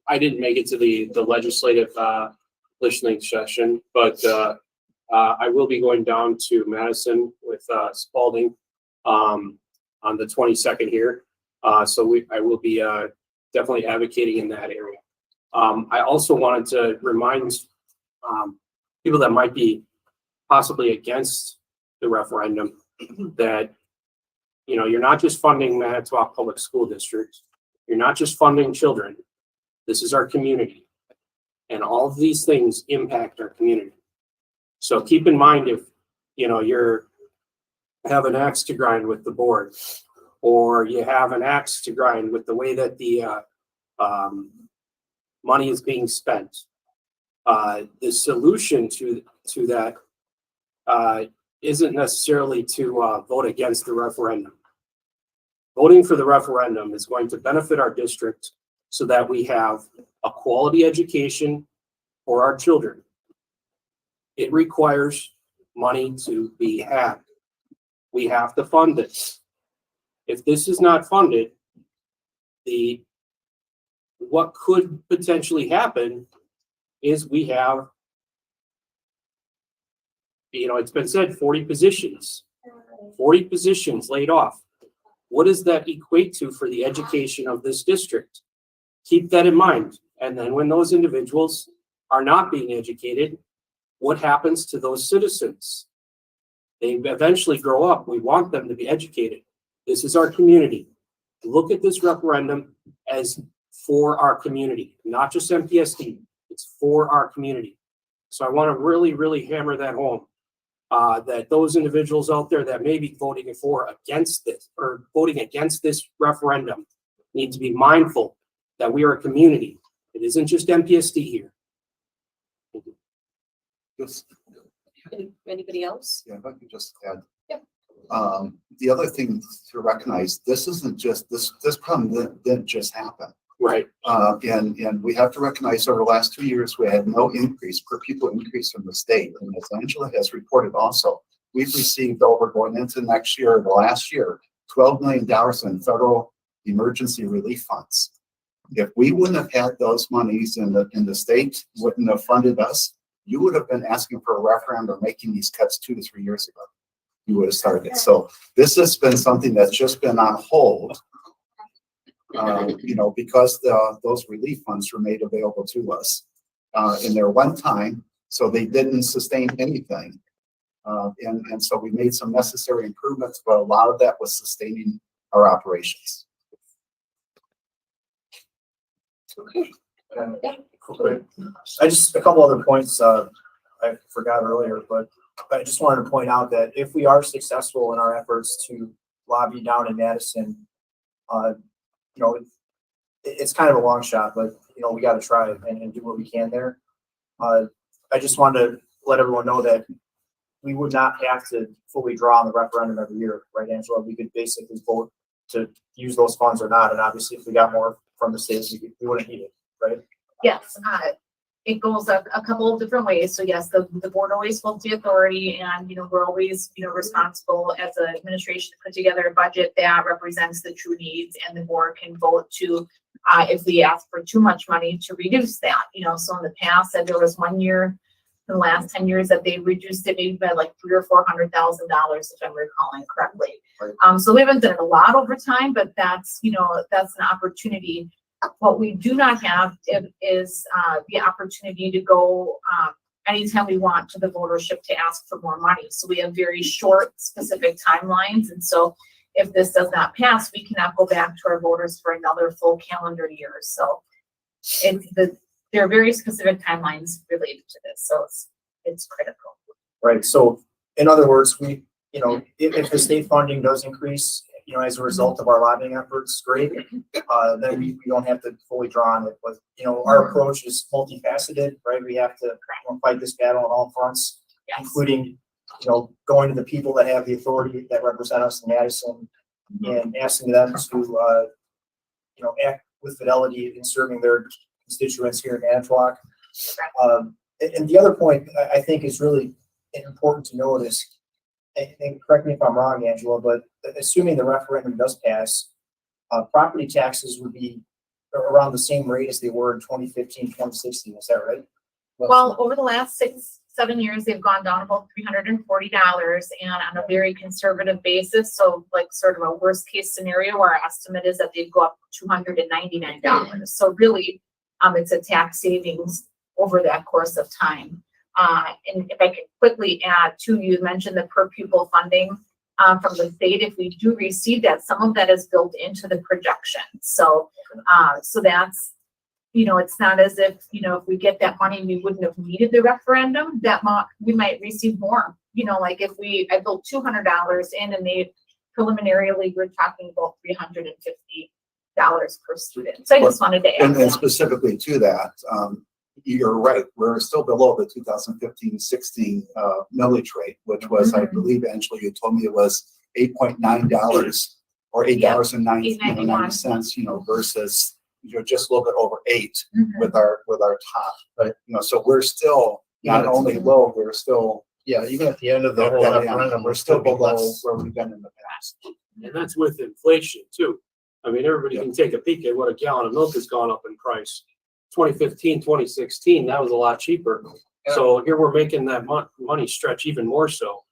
I didn't make it to the legislative listening session, but I will be going down to Madison with Spalding on the 22nd here. So I will be definitely advocating in that area. I also wanted to remind people that might be possibly against the referendum that you're not just funding Manitowoc Public School District. You're not just funding children. This is our community, and all of these things impact our community. So keep in mind, if you're have an axe to grind with the board, or you have an axe to grind with the way that the money is being spent, the solution to that isn't necessarily to vote against the referendum. Voting for the referendum is going to benefit our district so that we have a quality education for our children. It requires money to be had. We have to fund this. If this is not funded, what could potentially happen is we have, it's been said 40 positions laid off. What does that equate to for the education of this district? Keep that in mind. And then when those individuals are not being educated, what happens to those citizens? They eventually grow up. We want them to be educated. This is our community. Look at this referendum as for our community, not just MPSD. It's for our community. So I want to really, really hammer that home, that those individuals out there that may be voting against this referendum need to be mindful that we are a community. It isn't just MPSD here. Just, Anybody else? yeah, if I could just add. Yep. The other thing to recognize, this isn't just, this problem didn't just happen. Right. And we have to recognize over the last 2 years, we had no increase per pupil increase from the state. And as Angela has reported also, we've received over going into next year, the last year, $12 million in federal emergency relief funds. If we wouldn't have had those monies and the state wouldn't have funded us, you would have been asking for a referendum making these cuts 2 to 3 years ago. You would have started. So this has been something that's just been on hold. Because those relief funds were made available to us in their one time, so they didn't sustain anything. And so we made some necessary improvements, but a lot of that was sustaining our operations. Okay. I just, a couple other points I forgot earlier, but I just wanted to point out that if we are successful in our efforts to lobby down in Madison, it's kind of a long shot, but we got to try and do what we can there. I just wanted to let everyone know that we would not have to fully draw on the referendum every year, right, Angela? We could basically vote to use those funds or not, and obviously, if we got more from the states, we wouldn't need it, right? Yes, it goes a couple of different ways. So yes, the board always holds the authority, and we're always responsible as an administration to put together a budget that represents the true needs, and the board can vote to if we ask for too much money to reduce that. So in the past, there was 1 year in the last 10 years that they reduced it maybe by like $300,000 or $400,000, if I'm recalling correctly. Right. So we haven't done it a lot over time, but that's that's an opportunity. What we do not have is the opportunity to go anytime we want to the votership to ask for more money. So we have very short, specific timelines. And so if this does not pass, we cannot go back to our voters for another full calendar year. So there are very specific timelines related to this. So it's critical. Right. So in other words, if the state funding does increase, as a result of our lobbying efforts, great. Then we don't have to fully draw on it. But our approach is multifaceted, right? We have to fight this battle on all fronts, Yes. including going to the people that have the authority that represent us in Madison and asking them to act with fidelity in serving their constituents here in Manitowoc. And the other point I think is really important to note is, and correct me if I'm wrong, Angela, but assuming the referendum does pass, property taxes would be around the same rate as they were in 2015, 2016. Is that right? Well, over the last 6-7 years, they've gone down about $340, and on a very conservative basis. So like sort of a worst case scenario, our estimate is that they'd go up $299. So really, it's a tax savings over that course of time. And if I could quickly add too, you mentioned the per pupil funding from the state. If we do receive that, some of that is built into the projection. So that's, it's not as if, if we get that money, we wouldn't have needed the referendum, we might receive more. Like if I built $200 in and they preliminarily, we're talking about $350 per student. So I just wanted to add and specifically to that, you're right. We're still below the 2015-16 millage rate, which was, I believe, Angela, you told me it was $8.9 or $8.90, versus just a little bit over $8 with our top. But so we're still not only low, we're still even at the end of the whole referendum, we're still below where we've been in the past. And that's with inflation too. I mean, everybody can take a peek at what a gallon of milk has gone up in price. 2015, 2016, that was a lot cheaper. So here we're making that money stretch even more so.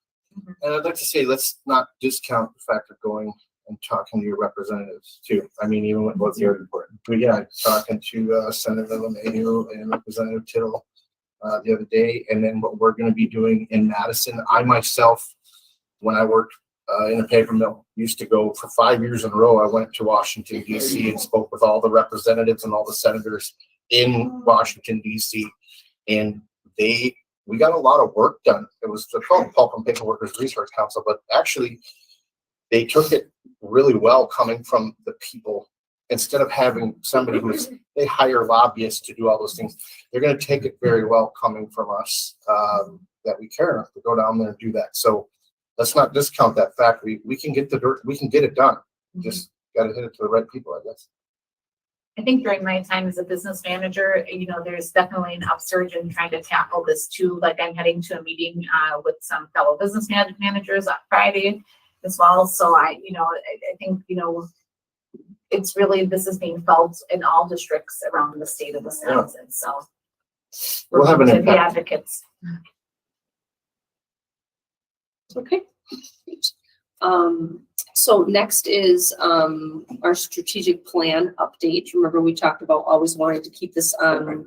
And I'd like to say, let's not discount the fact of going and talking to your representatives too. I mean, even with what's very important. But yeah, talking to Senator LeMahieu and Representative Tittle the other day, and then what we're going to be doing in Madison. I myself, when I worked in a paper mill, used to go for 5 years in a row. I went to Washington, D.C. and spoke with all the representatives and all the senators in Washington, D.C. And we got a lot of work done. It was called Pulp and Paper Workers Research Council, but actually they took it really well coming from the people instead of having somebody who's, they hire lobbyists to do all those things, they're gonna take it very well coming from us, that we care enough to go down there and do that. So let's not discount that fact. We can get the dirt, we can get it done. Just gotta hit it to the right people, I guess. I think during my time as a business manager, you know, there's definitely an upsurge in trying to tackle this too. Like I'm heading to a meeting with some fellow business managers on Friday as well. So I think, you know, it's really, this is being felt in all districts around the state of Wisconsin. So We'll have an to be impact. advocates. Okay. So next is our strategic plan update. Remember, we talked about always wanting to keep this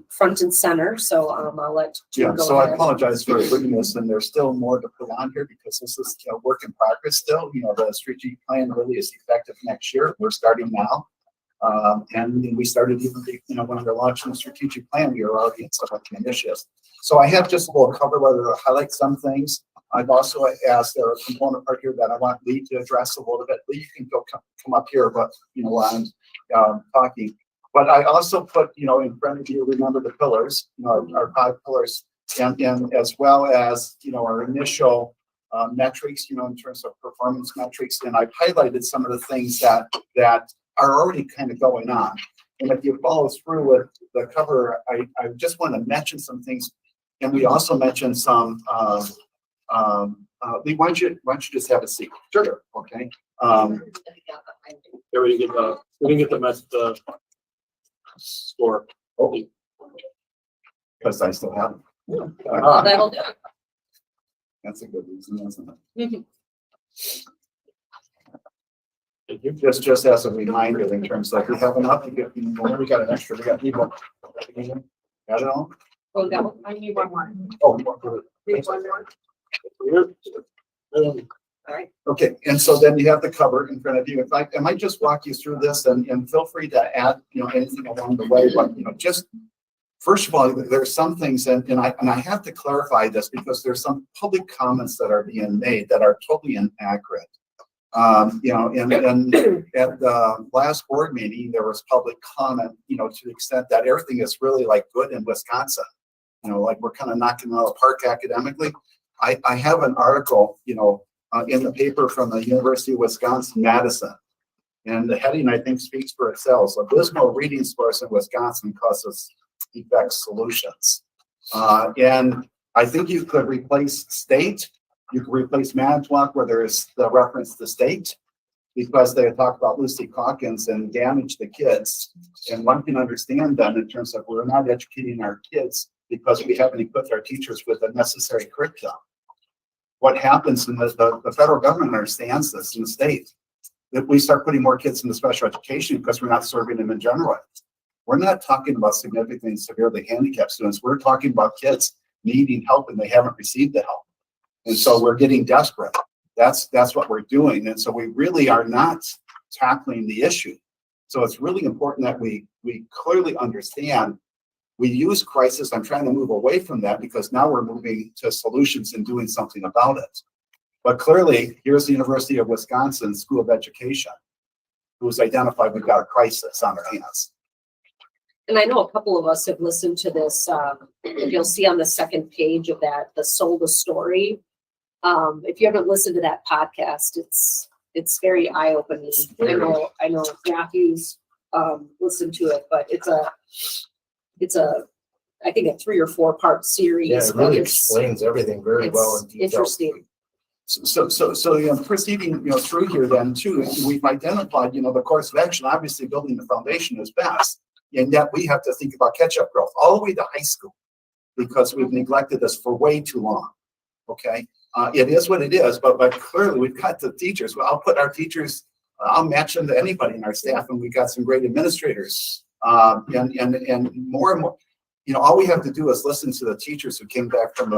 front and center. So I'll let Jim Yeah, go so I ahead. apologize for putting this, and there's still more to put on here because this is a work in progress still. You know, the strategic plan really is effective next year. We're starting now. And we started even, when we're launching the strategic plan, we were already in some of the initiatives. So I have just a little cover letter to highlight some things. I've also asked a component part here that I want Lee to address a little bit. Lee, you can go come up here, but while I'm talking. But I also put, in front of you, remember the pillars, our 5 pillars, and as well as, our initial metrics, in terms of performance metrics. And I've highlighted some of the things that are already kind of going on. And if you follow through with the cover, I just want to mention some things. And we also mentioned some, Lee, why don't you just have a seat? Sure. Okay. Yeah, we didn't get the score. Oh, because I still have it. That'll do. That's a good reason, isn't it? Thank you. Just as a reminder, in terms of we have enough, we got an extra, we got people. Got it all? Oh, that one. I need one more. Oh, more good. Need one more. Yeah. All right. Okay, and so then you have the cover in front of you. If I might just walk you through this and feel free to add, anything along the way, but, just first of all, there's some things, and I have to clarify this because there's some public comments that are being made that are totally inaccurate. And at the last board meeting, there was public comment, to the extent that everything is really like good in Wisconsin, like we're kind of knocking it out of the park academically. I have an article, in the paper from the University of Wisconsin-Madison. And the heading, I think, speaks for itself. Abysmal reading scores in Wisconsin causes effect solutions. And I think you could replace state. You could replace Manitowoc where there is the reference to state, because they talk about Lucy Calkins and damage the kids. And one can understand that in terms of we're not educating our kids because we haven't equipped our teachers with the necessary curriculum. What happens in the federal government understands this in the state. If we start putting more kids into special education because we're not serving them in general ed. We're not talking about significantly severely handicapped students. We're talking about kids needing help and they haven't received the help. And so we're getting desperate. That's what we're doing. And so we really are not tackling the issue. So it's really important that we clearly understand. We use crisis. I'm trying to move away from that because now we're moving to solutions and doing something about it. But clearly, here's the University of Wisconsin School of Education, who's identified we've got a crisis on our hands. And I know a couple of us have listened to this. You'll see on the second page of that, the Sold a Story. If you haven't listened to that podcast, it's very eye-opening. I know Matthew's listened to it, but it's I think a 3 or 4 part series. Yeah, it really explains everything very well in detail. Interesting. So proceeding through here then too, we've identified the course of action. Obviously, building the foundation is best, and yet we have to think about catch-up growth all the way to high school because we've neglected this for way too long. Okay, it is what it is, but clearly we've got the teachers. Well, I'll put our teachers. I'll match them to anybody in our staff, and we've got some great administrators. And more, all we have to do is listen to the teachers who came back from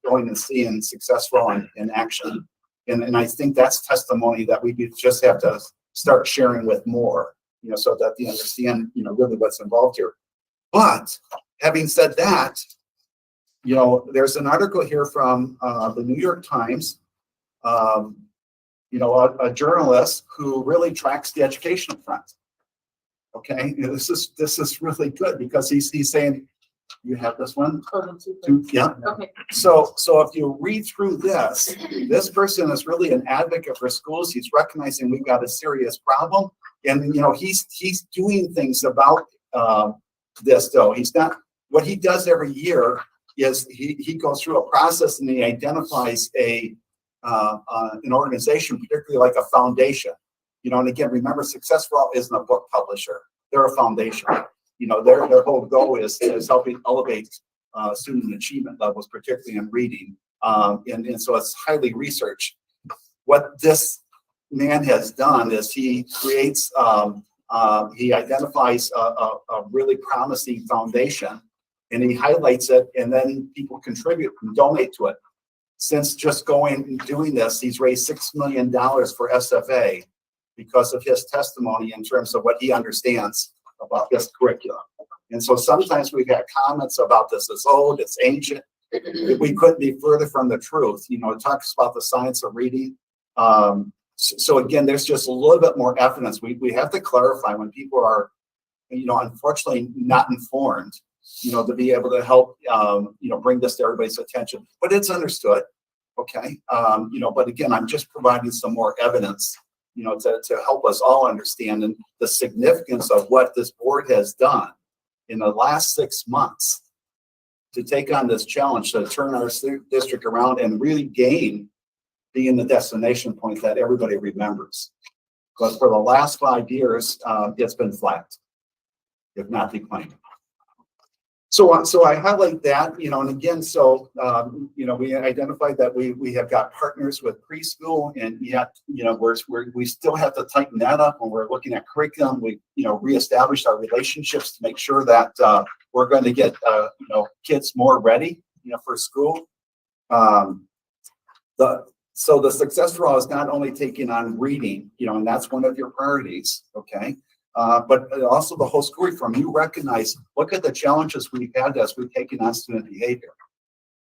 going and seeing successful in action. And I think that's testimony that we just have to start sharing with more, so that they understand, really what's involved here. But having said that, there's an article here from the New York Times, a journalist who really tracks the educational front. Okay, and this is really good because he's saying, you have this one? Yeah. Okay. So if you read through this person is really an advocate for schools. He's recognizing we've got a serious problem. And, he's doing things about this though. He's not, what he does every year is he goes through a process and he identifies an organization, particularly like a foundation. And again, remember, Success for All isn't a book publisher. They're a foundation. Their whole goal is helping elevate student achievement levels, particularly in reading. And so it's highly researched. What this man has done is he creates, he identifies a really promising foundation and he highlights it, and then people contribute and donate to it. Since just going and doing this, he's raised $6 million for SFA because of his testimony in terms of what he understands about this curriculum. And so sometimes we've had comments about this as old, it's ancient. We couldn't be further from the truth. It talks about the science of reading. So again, there's just a little bit more evidence. We have to clarify when people are, unfortunately not informed, to be able to help, bring this to everybody's attention. But it's understood, okay? But again, I'm just providing some more evidence, to help us all understand and the significance of what this board has done in the last 6 months to take on this challenge to turn our district around and really gain being the destination point that everybody remembers. But for the last 5 years, it's been flat, if not declining. So I highlight that, and again, we identified that we have got partners with preschool, and yet, we still have to tighten that up when we're looking at curriculum. We, reestablished our relationships to make sure that we're going to get, kids more ready, for school. So the Success for All is not only taking on reading, and that's one of your priorities, okay? But also the whole school reform. You recognize, look at the challenges we've had as we've taken on student behavior.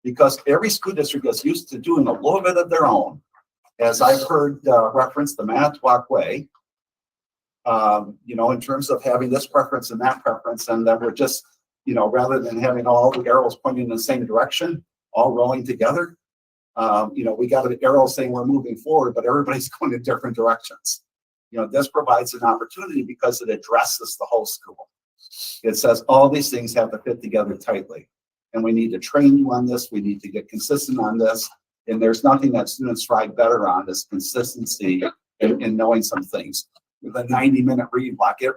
Because every school district is used to doing a little bit of their own. As I've heard reference the Manitowoc way, in terms of having this preference and that preference, and that we're just, rather than having all the arrows pointing in the same direction, all rolling together, we got an arrow saying we're moving forward, but everybody's going in different directions. This provides an opportunity because it addresses the whole school. It says all these things have to fit together tightly. And we need to train you on this. We need to get consistent on this. And there's nothing that students thrive better on is consistency in knowing some things. With a 90-minute reading block, it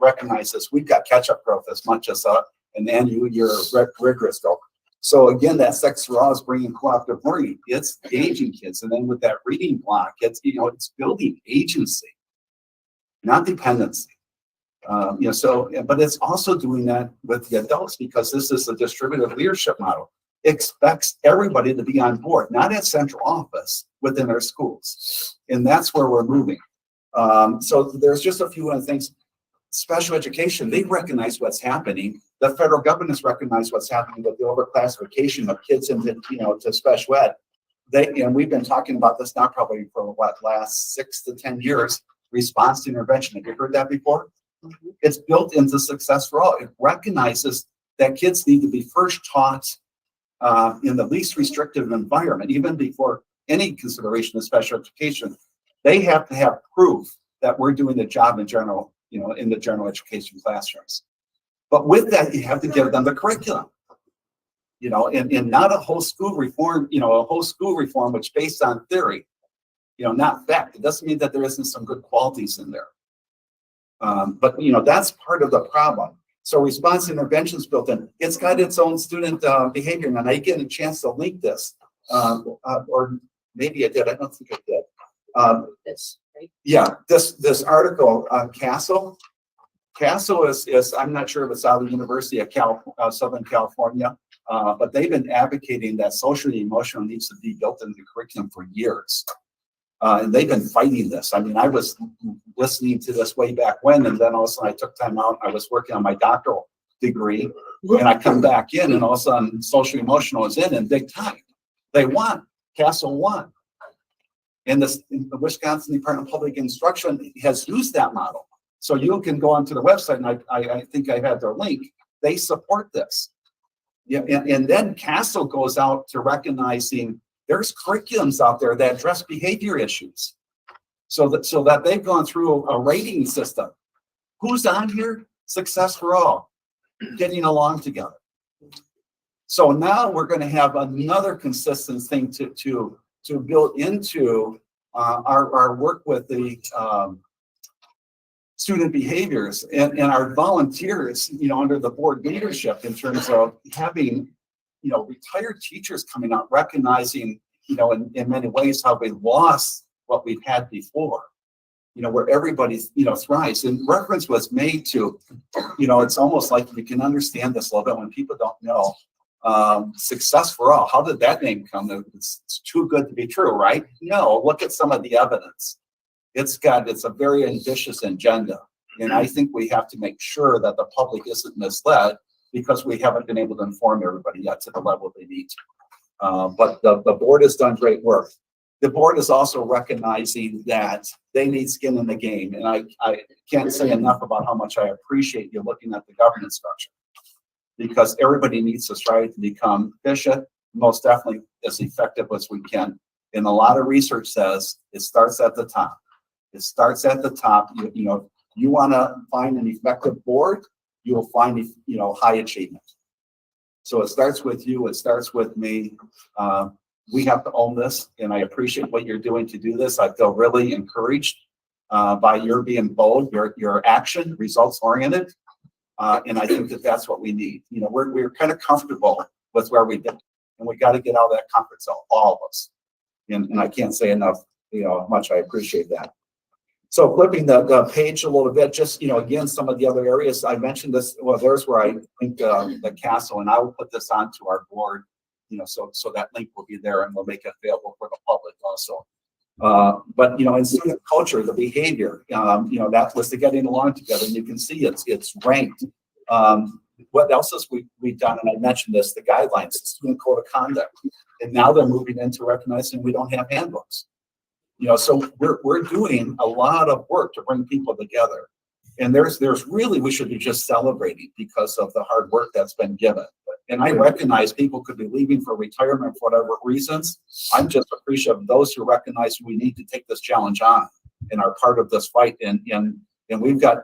recognizes we've got catch-up growth as much as an annual year of rigorous growth. So again, that Success for All is bringing cooperative learning. It's engaging kids. And then with that reading block, it's building agency, not dependency. But it's also doing that with the adults because this is a distributive leadership model. It expects everybody to be on board, not at central office, within our schools. And that's where we're moving. So there's just a few other things. Special education, they recognize what's happening. The federal government has recognized what's happening with the overclassification of kids into, to special ed. And we've been talking about this now probably for last 6 to 10 years. Response to intervention. Have you heard that before? Mm-hmm. It's built into Success for All. It recognizes that kids need to be first taught in the least restrictive environment, even before any consideration of special education. They have to have proof that we're doing the job in general, in the general education classrooms. But with that, you have to give them the curriculum, and not a whole school reform, which based on theory, not fact. It doesn't mean that there isn't some good qualities in there. But, that's part of the problem. So response intervention is built in. It's got its own student behavior. And I get a chance to link this. Or maybe I did. I don't think I did. Yeah, this article on Castle. Castle is, I'm not sure if it's out of the University of Southern California, but they've been advocating that social and emotional needs to be built into the curriculum for years. And they've been fighting this. I mean, I was listening to this way back when, and then all of a sudden I took time out. I was working on my doctoral degree, and I come back in, and all of a sudden social emotional is in big time. They won. Castle won. And the Wisconsin Department of Public Instruction has used that model. So you can go onto the website, and I think I had their link. They support this. Yeah, and then Castle goes out to recognizing there's curriculums out there that address behavior issues. So that they've gone through a rating system. Who's on here? Success for all, getting along together. So now we're going to have another consistent thing to build into our work with the student behaviors and our volunteers, under the board leadership in terms of having, retired teachers coming out, recognizing, in many ways how we lost what we've had before, where everybody, thrives. And reference was made to, it's almost like you can understand this a little bit when people don't know. Success for all. How did that name come? It's too good to be true, right? No, look at some of the evidence. It's a very ambitious agenda. And I think we have to make sure that the public isn't misled because we haven't been able to inform everybody yet to the level they need to. But the board has done great work. The board is also recognizing that they need skin in the game. And I can't say enough about how much I appreciate you looking at the governance structure, because everybody needs to strive to become efficient, most definitely as effective as we can. And a lot of research says it starts at the top. It starts at the top. You want to find an effective board, you will find, high achievement. So it starts with you. It starts with me. We have to own this, and I appreciate what you're doing to do this. I feel really encouraged by your being bold, your action, results oriented. And I think that's what we need. We're kind of comfortable with where we've been, and we got to get out of that comfort zone, all of us. And I can't say enough, how much I appreciate that. So flipping the page a little bit, just, again, some of the other areas I mentioned this, well, there's where I think the Castle, and I will put this onto our board, so that link will be there and we'll make it available for the public also. But, in student culture, the behavior, that was the getting along together, and you can see it's ranked. What else has we've done, and I mentioned this, the guidelines, the student code of conduct, and now they're moving into recognizing we don't have handbooks. So we're doing a lot of work to bring people together, and there's really, we should be just celebrating because of the hard work that's been given. And I recognize people could be leaving for retirement for whatever reasons. I'm just appreciative of those who recognize we need to take this challenge on and are part of this fight. And we've got,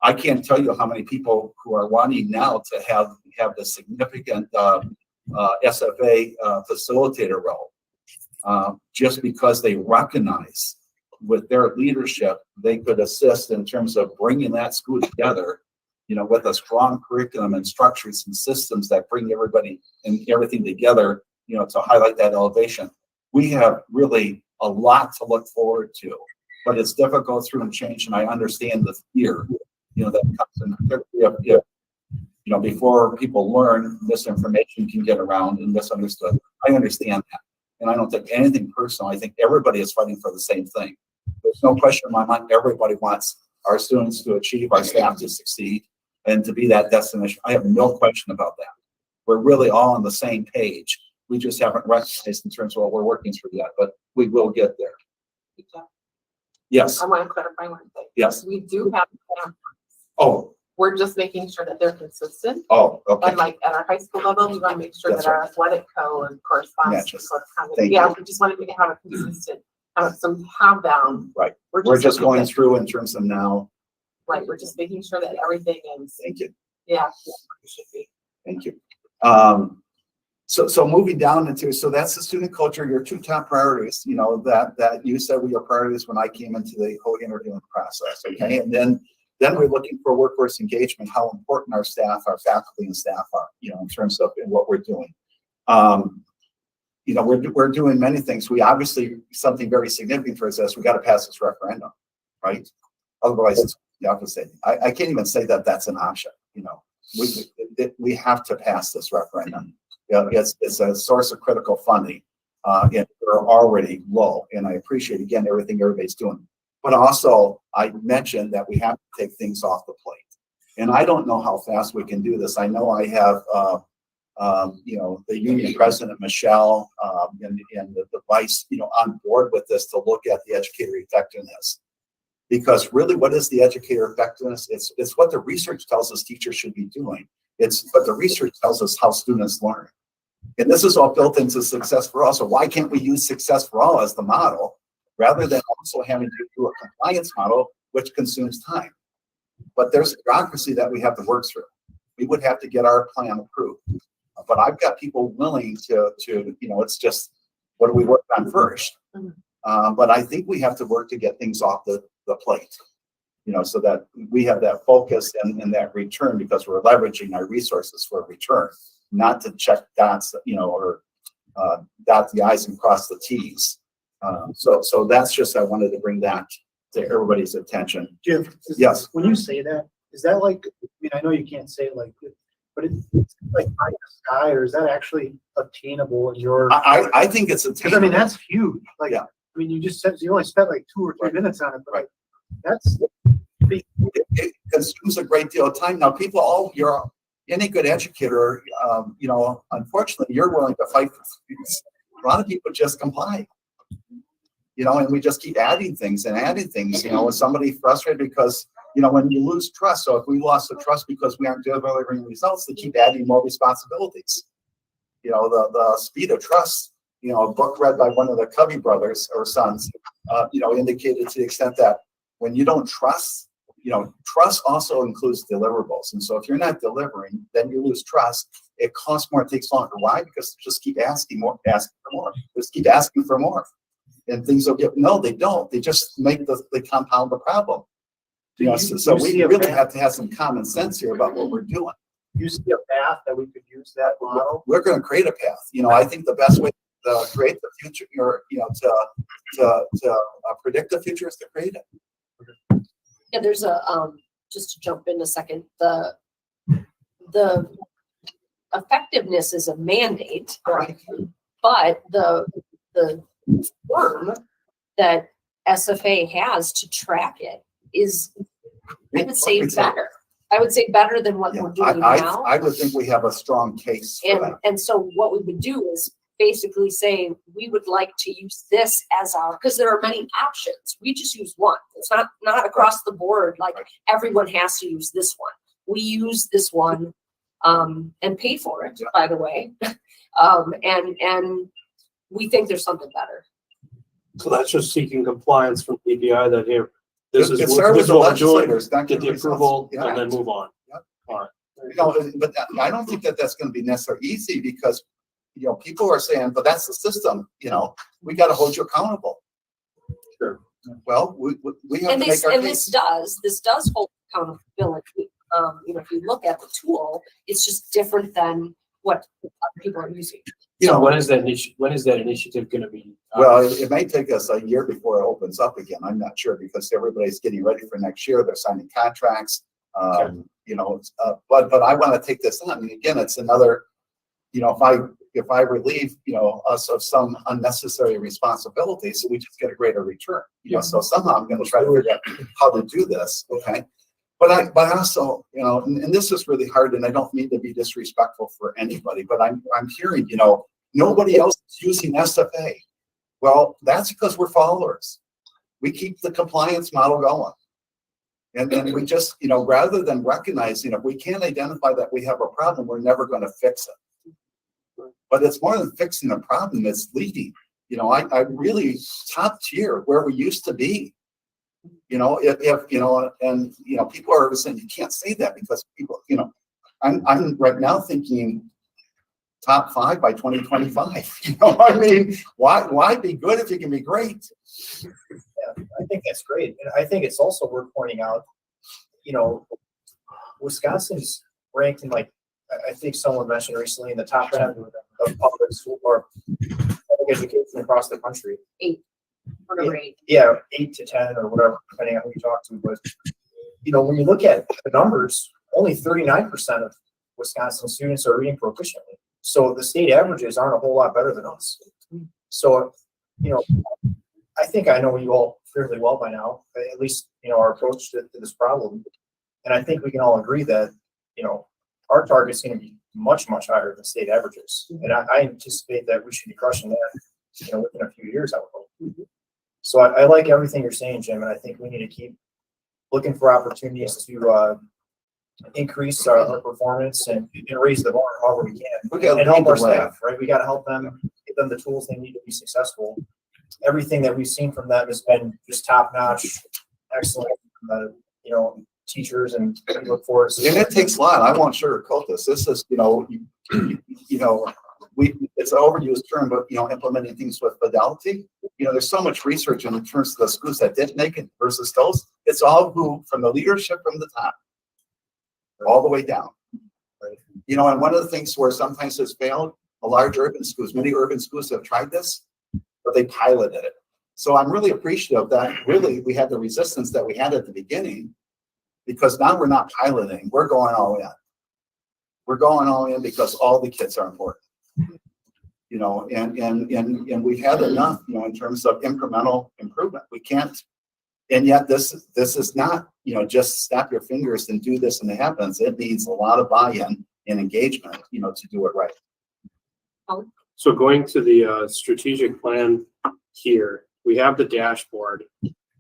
I can't tell you how many people who are wanting now to have the significant SFA facilitator role, just because they recognize with their leadership, they could assist in terms of bringing that school together, with a strong curriculum and structures and systems that bring everybody and everything together, to highlight that elevation. We have really a lot to look forward to, but it's difficult through and change. And I understand the fear, that comes in. Before people learn, misinformation can get around and misunderstood. I understand that. And I don't take anything personal. I think everybody is fighting for the same thing. There's no question in my mind. Everybody wants our students to achieve, our staff to succeed, and to be that destination. I have no question about that. We're really all on the same page. We just haven't recognized in terms of what we're working through yet, but we will get there. Yes. I want to clarify one thing. Yes. We do have them. Oh. We're just making sure that they're consistent. Oh, okay. And like at our high school level, we want to make sure That's that our athletic code corresponds to Matches. the code of conduct. Thank Yeah, you. we just want to have a consistent, have some have them. Right. We're just going through in terms of now. Right, we're just making sure that everything is. Thank you. Yeah, it should be. Thank you. So moving down into, so that's the student culture, your two top priorities, that you said were your priorities when I came into the whole interviewing process. Okay. And then we're looking for workforce engagement, how important our staff, our faculty and staff are, in terms of what we're doing. We're doing many things. We obviously, something very significant for us is we got to pass this referendum, right? Otherwise it's devastating. I can't even say that that's an option. We have to pass this referendum. It's a source of critical funding, and we're already low. And I appreciate again everything everybody's doing. But also, I mentioned that we have to take things off the plate. And I don't know how fast we can do this. I know I have, the union president Michelle and the vice, on board with this to look at the educator effectiveness. Because really, what is the educator effectiveness? It's what the research tells us teachers should be doing. It's what the research tells us how students learn. And this is all built into Success for All. So why can't we use Success for All as the model rather than also having to do a compliance model, which consumes time? But there's bureaucracy that we have to work through. We would have to get our plan approved. But I've got people willing to it's just, what do we work on first? But I think we have to work to get things off the plate, so that we have that focus and that return, because we're leveraging our resources for a return, not to check dots, or dot the I's and cross the T's. So that's just, I wanted to bring that to everybody's attention. Jim, Yes. when you say that, is that like, I mean, I know you can't say it like, but it's like high in the sky, or is that actually obtainable in your? I think it's Because I mean, that's huge. Like, Yeah. I mean, you just said you only spent like 2 or 3 minutes on it, but Right. that's it consumes a great deal of time. Now, you're any good educator, unfortunately, you're willing to fight for students. A lot of people just comply, and we just keep adding things and adding things, with somebody frustrated because, when you lose trust. So if we lost the trust because we aren't delivering results, they keep adding more responsibilities. The speed of trust, a book read by one of the Covey brothers or sons, indicated to the extent that when you don't trust, trust also includes deliverables. And so if you're not delivering, then you lose trust. It costs more, it takes longer. Why? Because they just keep asking for more. Just keep asking for more. And things will no, they don't. They just they compound the problem. So we really have to have some common sense here about what we're doing. you see a path that we could use that model. We're going to create a path. I think the best way to create the future, or to predict the future, is to create it. Yeah, there's just to jump in a second, the effectiveness is a mandate, Right. but the form that SFA has to track it is, I would say, better. I would say better than what we're doing now. I would think we have a strong case for that. And so what we would do is basically say, we would like to use this as because there are many options. We just use one. It's not across the board, like everyone has to use this one. We use this one and pay for it, by the way. And we think there's something better. So that's just seeking compliance from PBI that here, this is It's what with the we're doing, legislators, not get the results. approval, Yeah. and then move on. Yep. All right. But I don't think that's going to be necessarily easy, because people are saying, but that's the system. We got to hold you accountable. Sure. Well, we have And to make our this case. does hold accountability. If you look at the tool, it's just different than what other people are using. So when is that initiative going to be? Well, it may take us a year before it opens up again. I'm not sure, because everybody's getting ready for next year. They're signing contracts. But I want to take this on. And again, it's another, if I relieve, us of some unnecessary responsibilities, so we just get a greater return. So somehow I'm going to try to figure out how to do this. Okay. But I also, and this is really hard, and I don't mean to be disrespectful for anybody, but I'm hearing, nobody else is using SFA. Well, that's because we're followers. We keep the compliance model going. And we just, rather than recognizing, if we can't identify that we have a problem, we're never going to fix it. But it's more than fixing a problem, it's leading. I really top tier where we used to be. If people are saying you can't say that because people, I'm right now thinking top 5 by 2025. I mean, why be good if you can be great? Yeah, I think that's great. And I think it's also worth pointing out, Wisconsin's ranked in, like, I think someone mentioned recently, in the top 10 of public school or public education across the country. 8. Number 8. Yeah, 8 to 10 or whatever, depending on who you talk to. But, when you look at the numbers, only 39% of Wisconsin students are reading proficiently. So the state averages aren't a whole lot better than us. So, I think I know you all fairly well by now, at least, our approach to this problem. And I think we can all agree that, our target is going to be much, much higher than state averages. And I anticipate that we should be crushing that, within a few years, I would hope. So I like everything you're saying, Jim, and I think we need to keep looking for opportunities to increase our performance and raise the bar however we can. And help our staff, right? We gotta help them, give them the tools they need to be successful. Everything that we've seen from them has been just top notch, excellent, teachers, and we look forward to. And it takes a lot. I won't sugarcoat this. This is, it's an overused term, but, implementing things with fidelity. There's so much research in terms of the schools that didn't make it versus those. It's all who, from the leadership from the top, all the way down. Right. And one of the things where sometimes it's failed, many urban schools have tried this, but they piloted it. So I'm really appreciative that really we had the resistance that we had at the beginning, because now we're not piloting, we're going all in. We're going all in because all the kids are important. And we've had enough, in terms of incremental improvement. We can't, and yet this is not, just snap your fingers and do this and it happens. It needs a lot of buy-in and engagement, to do it right. So going to the strategic plan here, we have the dashboard.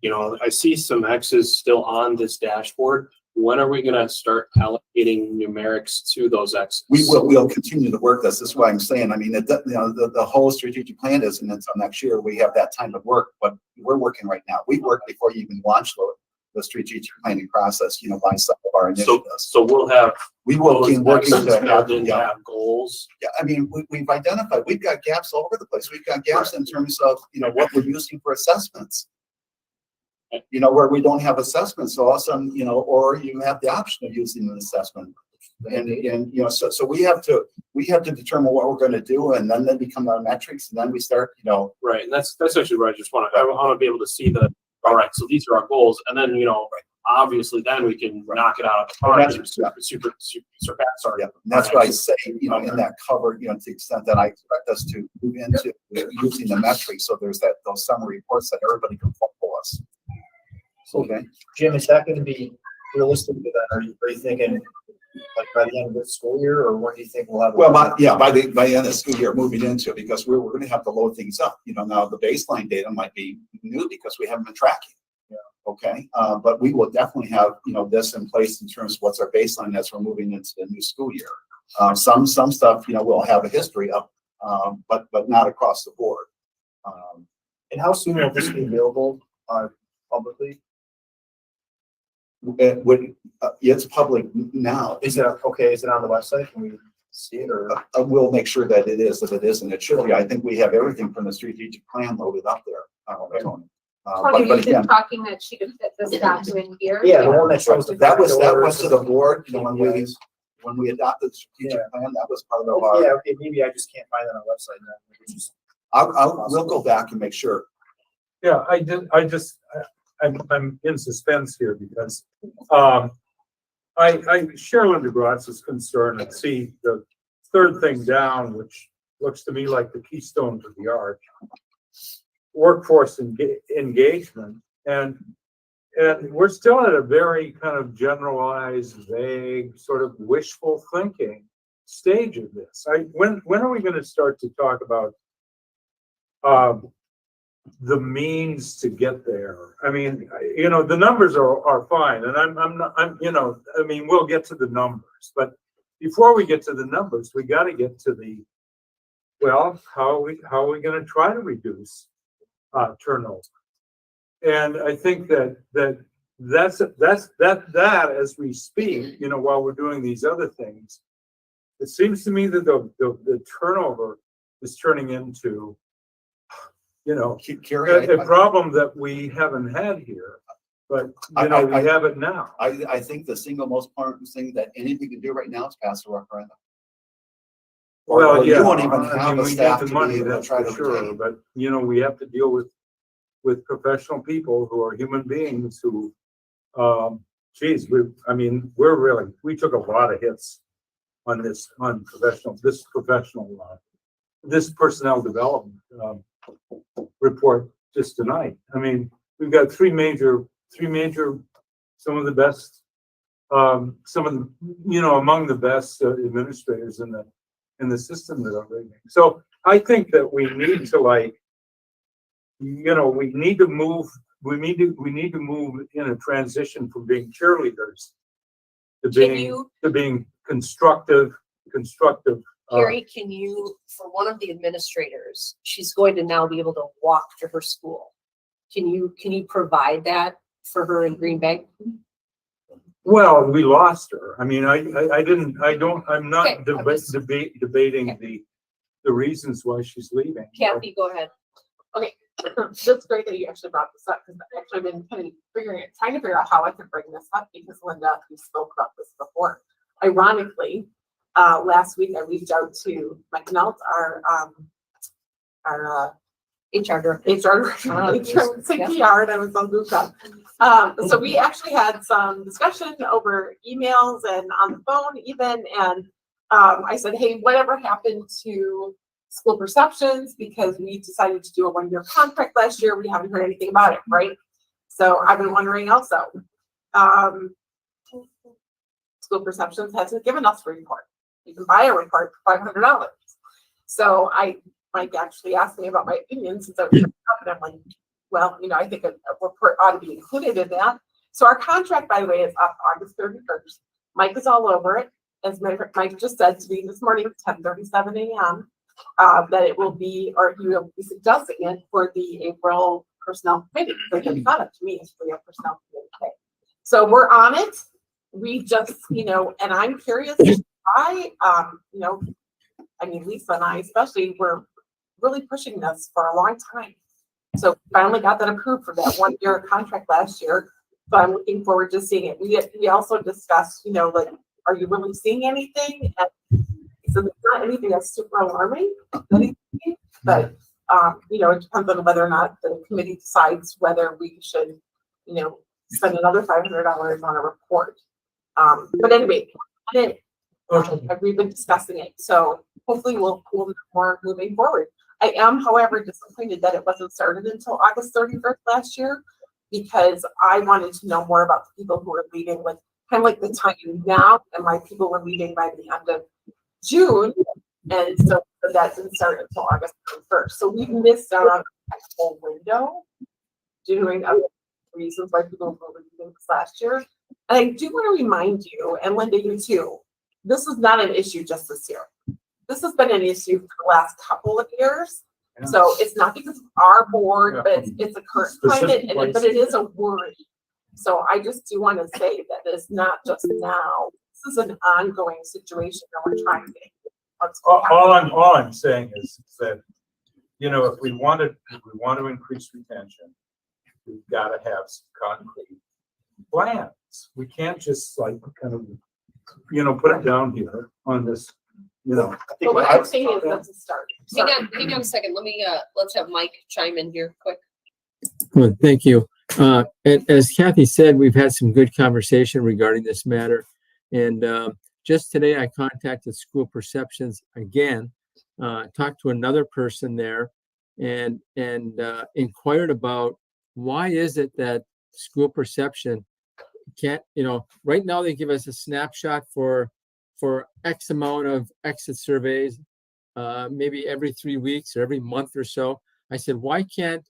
I see some X's still on this dashboard. When are we going to start allocating numerics to those X's? We'll continue to work this. This is what I'm saying. I mean, the whole strategic plan isn't until next year. We have that time to work, but we're working right now. We work before you even launch the strategic planning process, by some of our initiatives. So we will keep working to have goals. Yeah, I mean, we've identified, we've got gaps all over the place. We've got gaps in terms of, what we're using for assessments. Where we don't have assessments, so all of a sudden, or you have the option of using an assessment. And so we have to determine what we're going to do, and then they become our metrics, and then we start, Right, and that's actually where I want to be able to see all right, so these are our goals, and then, obviously then we can knock it out of the park and surpass our. Yeah, that's why I say, in that cover, to the extent that I expect us to move into using the metrics, so there's those summary reports that everybody can follow us. Okay. Jim, is that going to be realistic to that? Are you thinking like by the end of the school year, or when do you think we'll have? Well, by the end of the school year, moving into it, because we're going to have to load things up. Now the baseline data might be new because we haven't been tracking. Yeah. Okay. But we will definitely have this in place in terms of what's our baseline as we're moving into the new school year. Some stuff we'll have a history of, but not across the board. And how soon will this be available publicly? It's public now. Is it okay? Is it on the website? Can we see it, or we'll make sure that it is. If it isn't, it should be. I think we have everything from the strategic plan loaded up there. Tony, But you've been again, talking that she could fit this document here. Yeah, the one that shows that was to the board when we adopted the strategic plan. That was part of our. Yeah, okay, maybe I just can't find that on the website now. We'll go back and make sure. Yeah, I'm in suspense here because I share Linda Grotz's concern and see the third thing down, which looks to me like the keystone to the arch, workforce engagement, and we're still at a very kind of generalized, vague, sort of wishful thinking stage of this. When are we going to start to talk about the means to get there? I mean, the numbers are fine, and we'll get to the numbers, but before we get to the numbers, we got to get to how are we going to try to reduce turnover? And I think that's as we speak, while we're doing these other things, it seems to me that the turnover is turning into a problem that we haven't had here, but we have it now. I think the single most important thing that anything can do right now is pass a referendum. Well, you won't even have the we staff get the to money, be able to that's try for to sure. retain. But we have to deal with professional people who are human beings who, we took a lot of hits on this personnel development report just tonight. I mean, we've got three major, some of the best, among the best administrators in the system that are leaving. So I think that we need to you know, we need to move in a transition from being cheerleaders to Can you, being constructive. Carrie, can you, for one of the administrators, she's going to now be able to walk to her school. Can you provide that for her in Green Bay? Well, we lost her. I mean, I'm not Okay, debating the reasons why she's leaving. Kathy, go ahead. Okay, that's great that you actually brought this up, because actually I've been kind of trying to figure out how I could bring this up, because Linda, we spoke about this before. Ironically, last week I reached out to Mike Nelt, our HR director. CPR, and I was on Google. So we actually had some discussion over emails and on the phone even, and I said, hey, whatever happened to school perceptions? Because we decided to do a 1-year contract last year. We haven't heard anything about it, right? So I've been wondering also. School perceptions hasn't given us a report. You can buy a report for $500. So Mike actually asked me about my opinion since I was up, and I'm like, well, you know, I think a report ought to be included in that. So our contract, by the way, is up August 31st. Mike is all over it. As a matter of fact, Mike just said to me this morning at 10:37 a.m. That it will be, or he will be suggesting it for the April personnel committee. So it's not up to me, it's for the personnel committee. So we're on it. We just, you know, and I'm curious why, you know, I mean, Lisa and I especially were really pushing this for a long time. So finally got that approved for that 1-year contract last year. So I'm looking forward to seeing it. We also discussed, you know, like, are you really seeing anything? And so it's not anything that's super alarming, but you know, it depends on whether or not the committee decides whether we should, you know, spend another $500 on a report. But anyway, we've been discussing it, so hopefully we'll know more moving forward. I am, however, disappointed that it wasn't started until August 31st last year, because I wanted to know more about the people who are leaving, like kind of like the time now, and my people were leaving by the end of June, and so that didn't start until August 31st. So we missed out on that whole window, doing other reasons why people were leaving this last year. And I do want to remind you, and Linda, you too, this is not an issue just this year. This has been an issue for the last couple of years. Yeah. So it's not because of our board, but it's a current climate, but it is a worry. So I just do want to say that it's not just now. This is an ongoing situation that we're trying to make. All I'm saying is that, you know, if we want to increase retention, we've got to have some concrete plans. We can't just like kind of, you know, put it down here on this, you know. But what I'm saying is that's a start. Hang on a second. Let's have Mike chime in here quick. Well, thank you. And as Kathy said, we've had some good conversation regarding this matter. And just today, I contacted School Perceptions again, talked to another person there, and inquired about why is it that School Perception can't, you know, right now they give us a snapshot for X amount of exit surveys, maybe every 3 weeks or every month or so. I said, why can't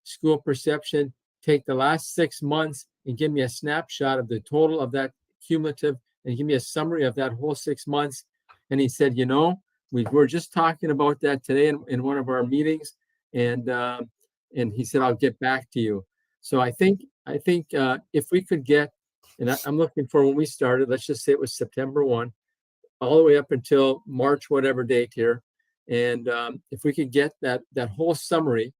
School Perception take the last 6 months and give me a snapshot of the total of that cumulative and give me a summary of that whole 6 months? And he said, you know, we were just talking about that today in one of our meetings, and he said, I'll get back to you. So I think if we could get, and I'm looking for when we started, let's just say it was September 1, all the way up until March, whatever date here. And if we could get that whole summary,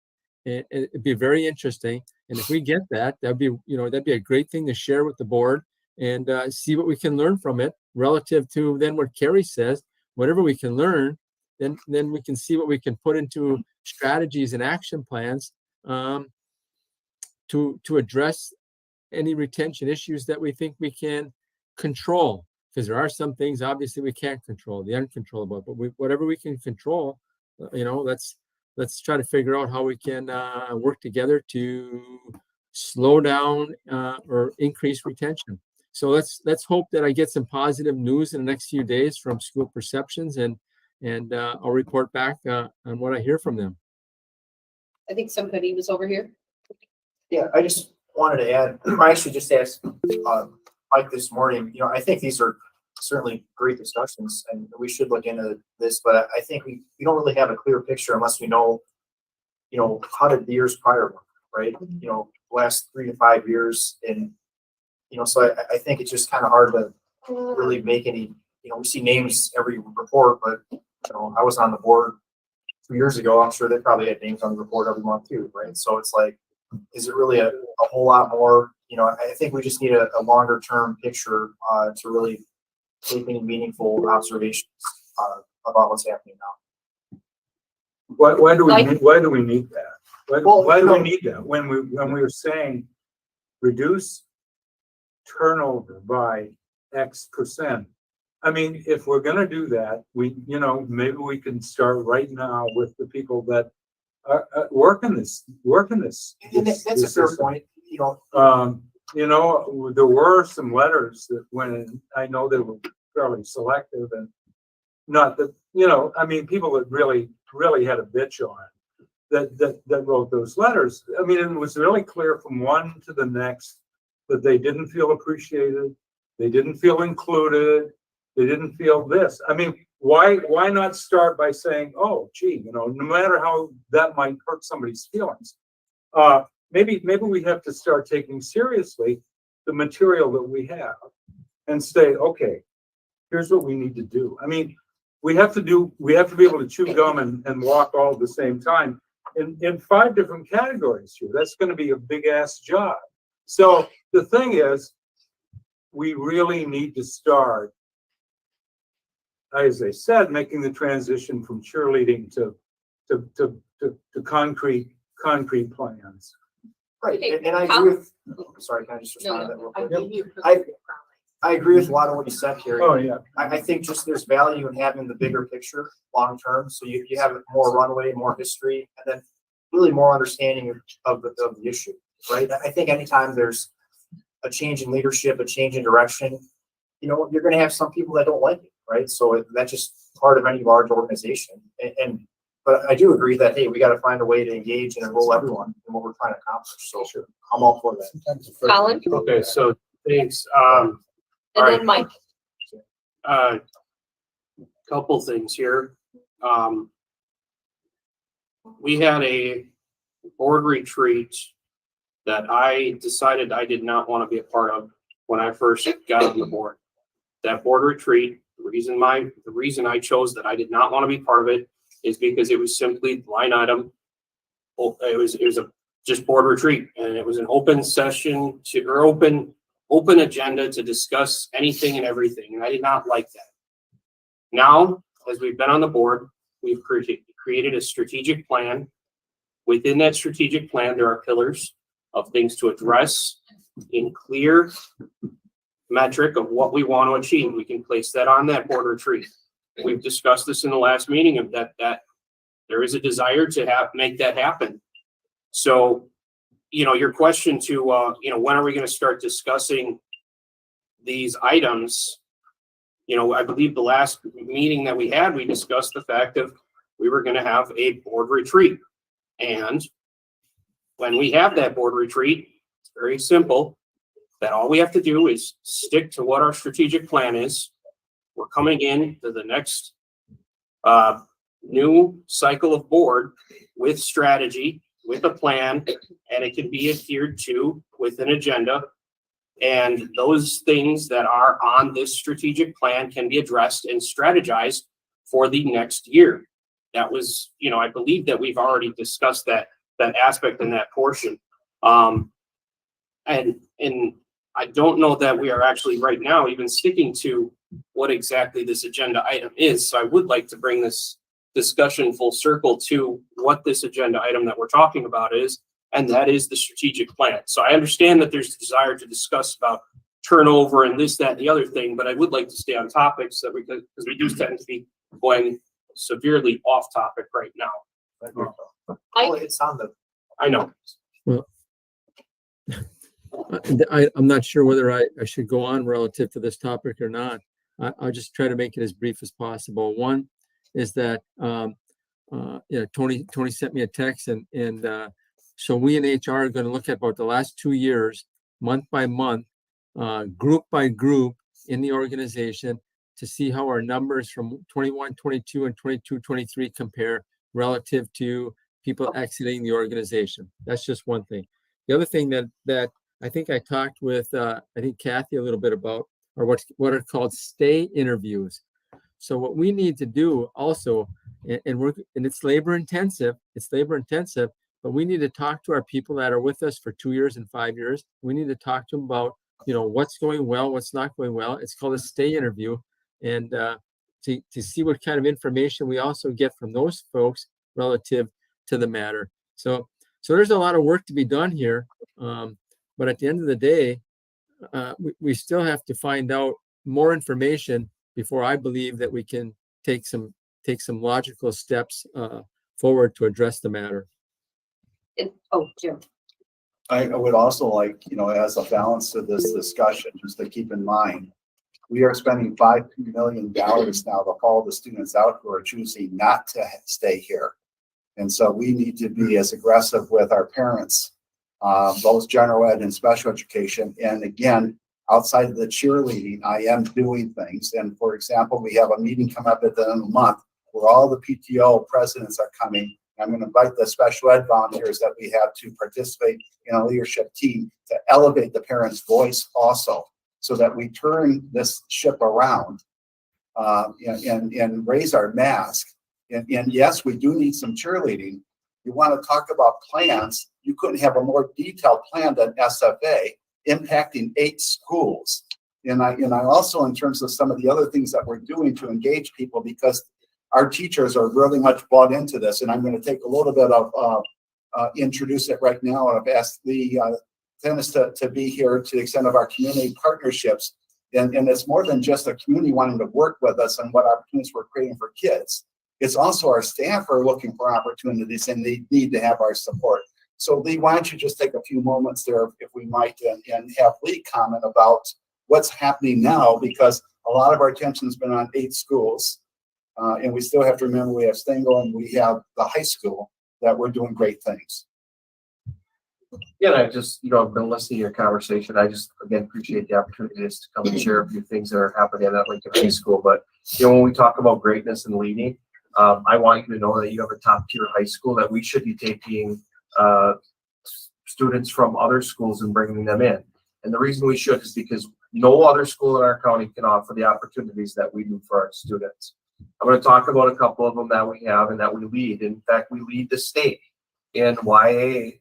it'd be very interesting. And if we get that, that'd be a great thing to share with the board and see what we can learn from it relative to then what Carrie says. Whatever we can learn, then we can see what we can put into strategies and action plans to address any retention issues that we think we can control. Because there are some things obviously we can't control, the uncontrollable. But whatever we can control, you know, let's try to figure out how we can work together to slow down or increase retention. So let's hope that I get some positive news in the next few days from School Perceptions, and I'll report back on what I hear from them. I think somebody was over here. Yeah, I just wanted to add, I actually just asked, Mike this morning, I think these are certainly great discussions and we should look into this, but I think we don't really have a clear picture unless we know, how did the years prior work, right? Last 3 to 5 years and, so I think it's just kind of hard to really make any, we see names every report, but, I was on the board 2 years ago. I'm sure they probably had names on the report every month too, right? So it's like, is it really a whole lot more? I think we just need a longer term picture to really take any meaningful observations about what's happening now. Why do we need that? Why do we Well, need that when we were saying reduce turnover by X%? I mean, if we're gonna do that, maybe we can start right now with the people that are work in this. And that's a fair system. point. There were some letters that when I know they were fairly selective and not that, people that really had a bitch on it that wrote those letters. I mean, it was really clear from one to the next that they didn't feel appreciated. They didn't feel included. They didn't feel this. I mean, why not start by saying, oh, gee, no matter how that might hurt somebody's feelings, maybe we have to start taking seriously the material that we have and say, okay, here's what we need to do. I mean, we have to be able to chew gum and walk all at the same time in 5 different categories here. That's going to be a big ass job. So the thing is, we really need to start, as I said, making the transition from cheerleading to concrete plans. Right, Hey, and I agree with, sorry, can I just respond to that real quick? I agree with a lot of what you said, Carrie. Oh, yeah. I think just there's value in having the bigger picture long term, so you have more runway, more history, and then really more understanding of the issue, right? I think anytime there's a change in leadership, a change in direction, you're going to have some people that don't like it, right? So that's just part of any large organization. But I do agree that, hey, we got to find a way to engage and enroll everyone in what we're trying to accomplish. So sure, I'm all for that. Colin? Okay, so thanks. And All then Mike. Couple things here. We had a board retreat that I decided I did not want to be a part of when I first got on the board. That board retreat, the reason I chose that I did not want to be part of it is because it was simply line item. It was a just board retreat, and it was an open session or open agenda to discuss anything and everything, and I did not like that. Now, as we've been on the board, we've created a strategic plan. Within that strategic plan, there are pillars of things to address in clear metric of what we want to achieve. We can place that on that board retreat. We've discussed this in the last meeting of that there is a desire to make that happen. So, your question to, when are we going to start discussing these items? I believe the last meeting that we had, we discussed the fact of we were going to have a board retreat. And when we have that board retreat, it's very simple that all we have to do is stick to what our strategic plan is. We're coming in to the next new cycle of board with strategy, with a plan, and it can be adhered to with an agenda. And those things that are on this strategic plan can be addressed and strategized for the next year. That was, I believe that we've already discussed that aspect in that portion. And I don't know that we are actually right now even sticking to what exactly this agenda item is. So I would like to bring this discussion full circle to what this agenda item that we're talking about is, and that is the strategic plan. So I understand that there's a desire to discuss about turnover and this, that, and the other thing, but I would like to stay on topics that because we do tend to be going severely off topic right now. Well, it's on the. I know. Well, I'm not sure whether I should go on relative to this topic or not. I'll just try to make it as brief as possible. One is that Tony sent me a text and so we in HR are going to look at about the last 2 years, month by month, group by group in the organization to see how our numbers from 21, 22 and 22, 23 compare relative to people exiting the organization. That's just one thing. The other thing that I think I talked with, I think Kathy a little bit about, or what are called stay interviews. So what we need to do also, and it's labor intensive, but we need to talk to our people that are with us for 2 years and 5 years. We need to talk to them about, what's going well, what's not going well. It's called a stay interview. And to see what kind of information we also get from those folks relative to the matter. So there's a lot of work to be done here. But at the end of the day, we still have to find out more information before I believe that we can take some logical steps forward to address the matter. Jim. I would also like, as a balance to this discussion, just to keep in mind, we are spending $5 million now to follow the students out who are choosing not to stay here. And so we need to be as aggressive with our parents, both general ed and special education. And again, outside of the cheerleading, I am doing things. And for example, we have a meeting coming up at the end of the month where all the PTO presidents are coming. I'm going to invite the special ed volunteers that we have to participate in a leadership team to elevate the parents' voice also, so that we turn this ship around and raise our mask. And yes, we do need some cheerleading. You want to talk about plans, you couldn't have a more detailed plan than SFA impacting 8 schools. And I also, in terms of some of the other things that we're doing to engage people, because our teachers are really much bought into this, and I'm going to take a little bit of introduce it right now. I've asked the tennis to be here to the extent of our community partnerships. And it's more than just a community wanting to work with us and what opportunities we're creating for kids. It's also our staff are looking for opportunities and they need to have our support. So Lee, why don't you just take a few moments there, if we might, and have Lee comment about what's happening now, because a lot of our attention has been on 8 schools. And we still have to remember we have Stengel and we have the high school that we're doing great things. Yeah, I just, I've been listening to your conversation. I just, again, appreciate the opportunity to come and share a few things that are happening at Lincoln High School. But, when we talk about greatness and leading, I want you to know that you have a top tier high school that we should be taking students from other schools and bringing them in. And the reason we should is because no other school in our county can offer the opportunities that we do for our students. I'm going to talk about a couple of them that we have and that we lead. In fact, we lead the state in YA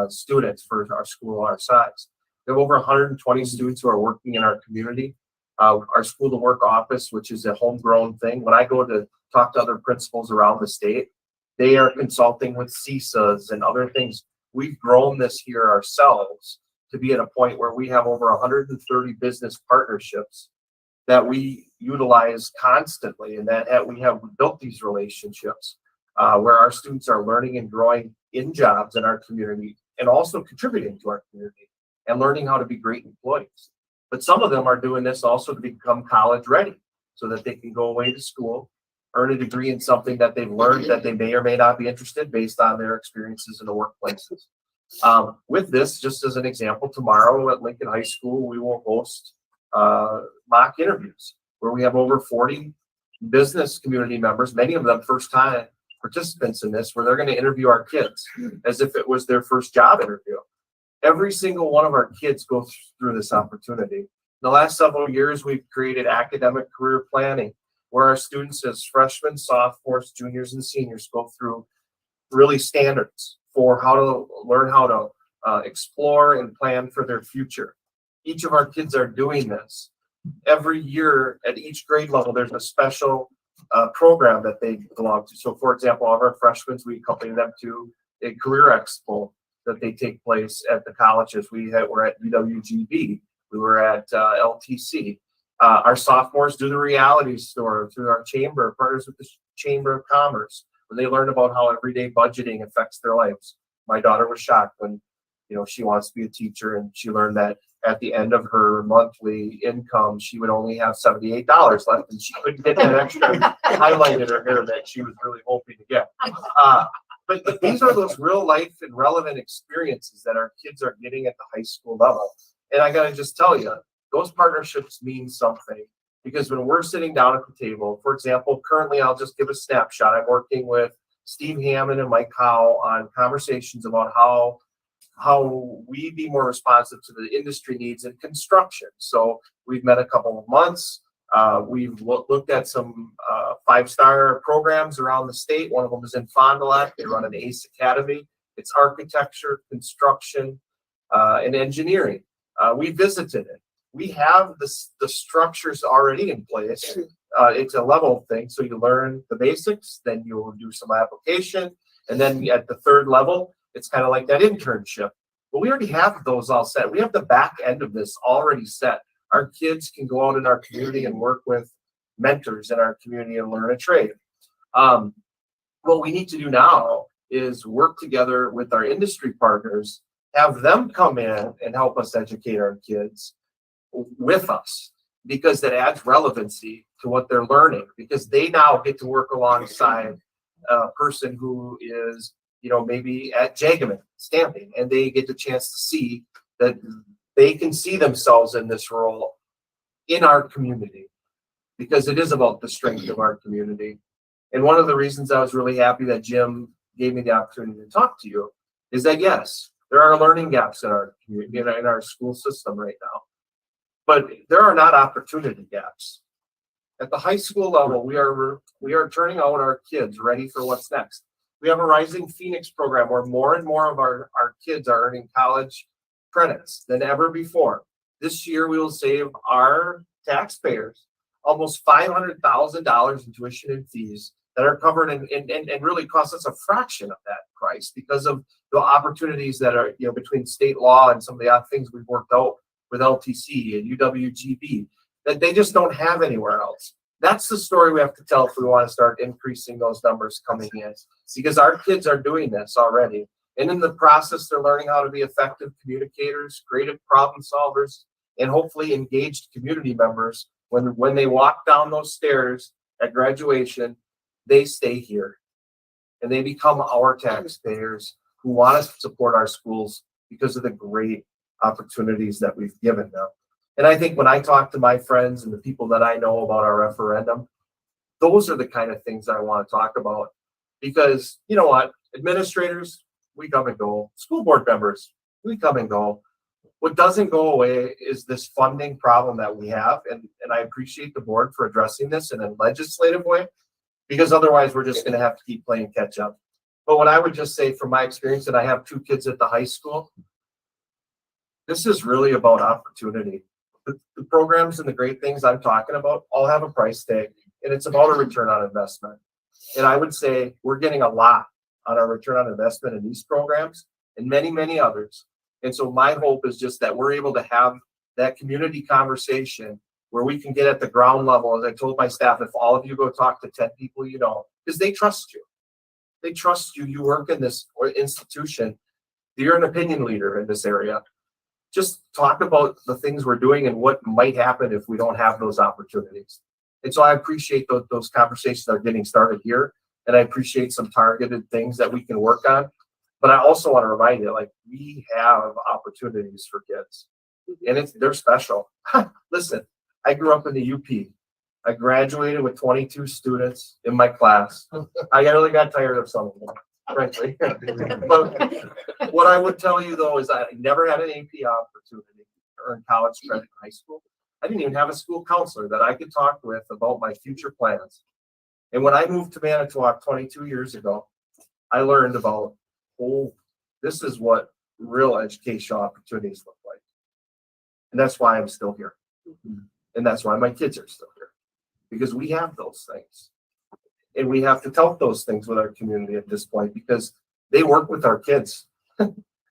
students for our school our size. We have over 120 students who are working in our community. Our school to work office, which is a homegrown thing. When I go to talk to other principals around the state, they are consulting with CISAs and other things. We've grown this here ourselves to be at a point where we have over 130 business partnerships that we utilize constantly, and that we have built these relationships where our students are learning and growing in jobs in our community and also contributing to our community and learning how to be great employees. But some of them are doing this also to become college ready so that they can go away to school, earn a degree in something that they've learned that they may or may not be interested based on their experiences in the workplaces. With this, just as an example, tomorrow at Lincoln High School, we will host mock interviews where we have over 40 business community members, many of them first-time participants in this, where they're going to interview our kids as if it was their first job interview. Every single one of our kids go through this opportunity. In the last several years, we've created academic career planning, where our students as freshmen, sophomores, juniors, and seniors go through really standards for how to learn how to explore and plan for their future. Each of our kids are doing this. Every year at each grade level, there's a special program that they belong to. So for example, all of our freshmen, we accompany them to a career expo that they take place at the colleges. We're at UWGB, we were at LTC. Our sophomores do the reality store through our chamber, partners with the Chamber of Commerce, where they learn about how everyday budgeting affects their lives. My daughter was shocked when, she wants to be a teacher, and she learned that at the end of her monthly income, she would only have $78 left, and she couldn't get that extra highlight in her hair that she was really hoping to get. But these are those real life and relevant experiences that our kids are getting at the high school level. And I gotta just tell you, those partnerships mean something, because when we're sitting down at the table, for example, currently I'll just give a snapshot. I'm working with Steve Hammond and Mike Howe on conversations about how we be more responsive to the industry needs in construction. So we've met a couple of months. We've looked at some 5-star programs around the state. One of them is in Fond du Lac. They run an ACE Academy. It's architecture, construction, and engineering. We visited it. We have the structures already in place. It's a level thing. So you learn the basics, then you'll do some application. And then at the third level, it's kind of like that internship. But we already have those all set. We have the back end of this already set. Our kids can go out in our community and work with mentors in our community and learn a trade. What we need to do now is work together with our industry partners, have them come in and help us educate our kids with us, because that adds relevancy to what they're learning, because they now get to work alongside a person who is, maybe at Jagaman stamping, and they get the chance to see that they can see themselves in this role in our community, because it is about the strength of our community. And one of the reasons I was really happy that Jim gave me the opportunity to talk to you is that, yes, there are learning gaps in our community, in our school system right now, but there are not opportunity gaps. At the high school level, we are turning out our kids ready for what's next. We have a Rising Phoenix program where more and more of our kids are earning college credits than ever before. This year, we will save our taxpayers almost $500,000 in tuition and fees that are covered and really cost us a fraction of that price, because of the opportunities that are, between state law and some of the other things we've worked out with LTC and UWGB that they just don't have anywhere else. That's the story we have to tell if we want to start increasing those numbers coming in, because our kids are doing this already. And in the process, they're learning how to be effective communicators, creative problem solvers, and hopefully engaged community members. When they walk down those stairs at graduation, they stay here and they become our taxpayers who want us to support our schools because of the great opportunities that we've given them. And I think when I talk to my friends and the people that I know about our referendum, those are the kind of things I want to talk about, because you know what, administrators, we come and go. School board members, we come and go. What doesn't go away is this funding problem that we have. And I appreciate the board for addressing this in a legislative way, because otherwise we're just going to have to keep playing catch up. But what I would just say from my experience, and I have 2 kids at the high school, this is really about opportunity. The programs and the great things I'm talking about all have a price tag, and it's about a return on investment. And I would say we're getting a lot on our return on investment in these programs and many, many others. And so my hope is just that we're able to have that community conversation where we can get at the ground level. As I told my staff, if all of you go talk to 10 people you know, because they trust you. They trust you. You work in this institution. You're an opinion leader in this area. Just talk about the things we're doing and what might happen if we don't have those opportunities. And so I appreciate those conversations that are getting started here. And I appreciate some targeted things that we can work on. But I also want to remind you, like, we have opportunities for kids, and they're special. Listen, I grew up in the UP. I graduated with 22 students in my class. I really got tired of some of them, frankly. But what I would tell you, though, is I never had an AP opportunity to earn college credit in high school. I didn't even have a school counselor that I could talk with about my future plans. And when I moved to Manitowoc 22 years ago, I learned about, this is what real educational opportunities look like. And that's why I'm still here. And that's why my kids are still here, because we have those things. And we have to tell those things with our community at this point, because they work with our kids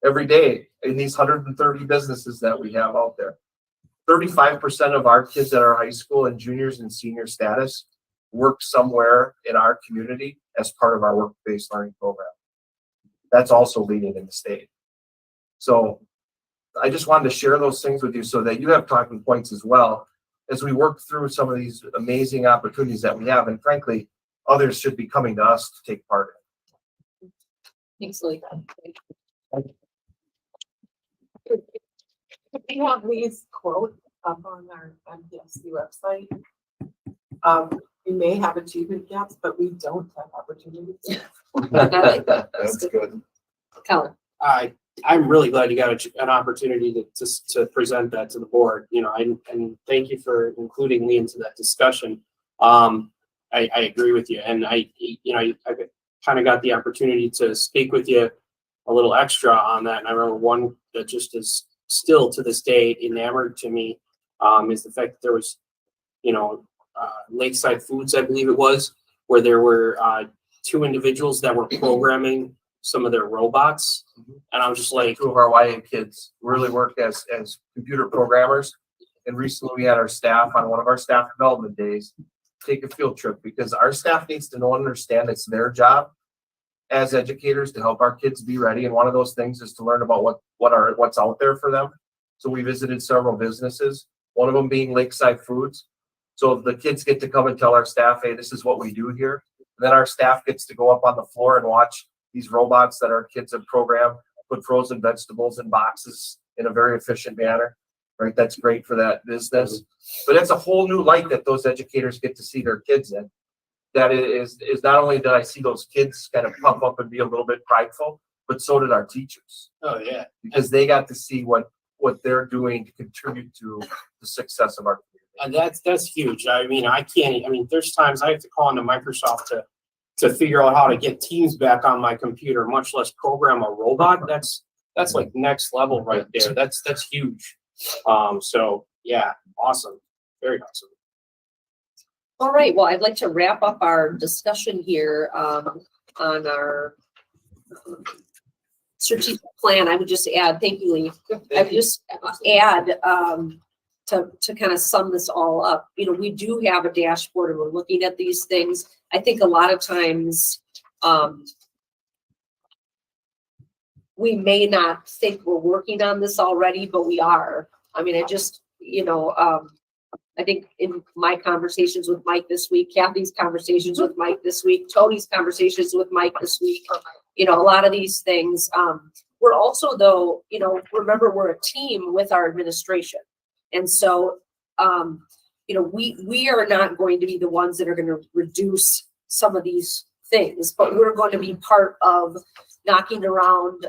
every day in these 130 businesses that we have out there. 35% of our kids at our high school and juniors and senior status work somewhere in our community as part of our work-based learning program. That's also leading in the state. So I just wanted to share those things with you so that you have talking points as well as we work through some of these amazing opportunities that we have. And frankly, others should be coming to us to take part in. Thanks, Lee. We have these quotes up on our MPSC website. We may have achievement gaps, but we don't have opportunities. That's good. Colin. I'm really glad you got an opportunity to present that to the board, you know, and thank you for including me into that discussion. I agree with you, and I kind of got the opportunity to speak with you a little extra on that, and I remember one that just is still to this day enamored to me, is the fact that there was, Lakeside Foods, I believe it was, where there were 2 individuals that were programming some of their robots, and I was just like, 2 of our YA kids really work as computer programmers. And recently we had our staff on one of our staff development days take a field trip, because our staff needs to know and understand it's their job as educators to help our kids be ready. And one of those things is to learn about what's out there for them. So we visited several businesses, one of them being Lakeside Foods. So the kids get to come and tell our staff, hey, this is what we do here. And then our staff gets to go up on the floor and watch these robots that our kids have programmed, put frozen vegetables in boxes in a very efficient manner, right? That's great for that business. But it's a whole new light that those educators get to see their kids in. That is not only did I see those kids kind of pump up and be a little bit prideful, but so did our teachers. oh yeah, Because they got to see what they're doing to contribute to the success of our community. that's huge. I mean, there's times I have to call into Microsoft to figure out how to get Teams back on my computer, much less program a robot. That's like next level right there. That's huge. So yeah, awesome. Very awesome. All right, well, I'd like to wrap up our discussion here on our strategic plan. I would just add, thank you, Lee. I would just add to kind of sum this all up. We do have a dashboard and we're looking at these things. I think a lot of times we may not think we're working on this already, but we are. I mean, I think in my conversations with Mike this week, Kathy's conversations with Mike this week, Tony's conversations with Mike this week, a lot of these things. We're also, though, remember, we're a team with our administration. And so, we are not going to be the ones that are going to reduce some of these things, but we're going to be part of knocking around,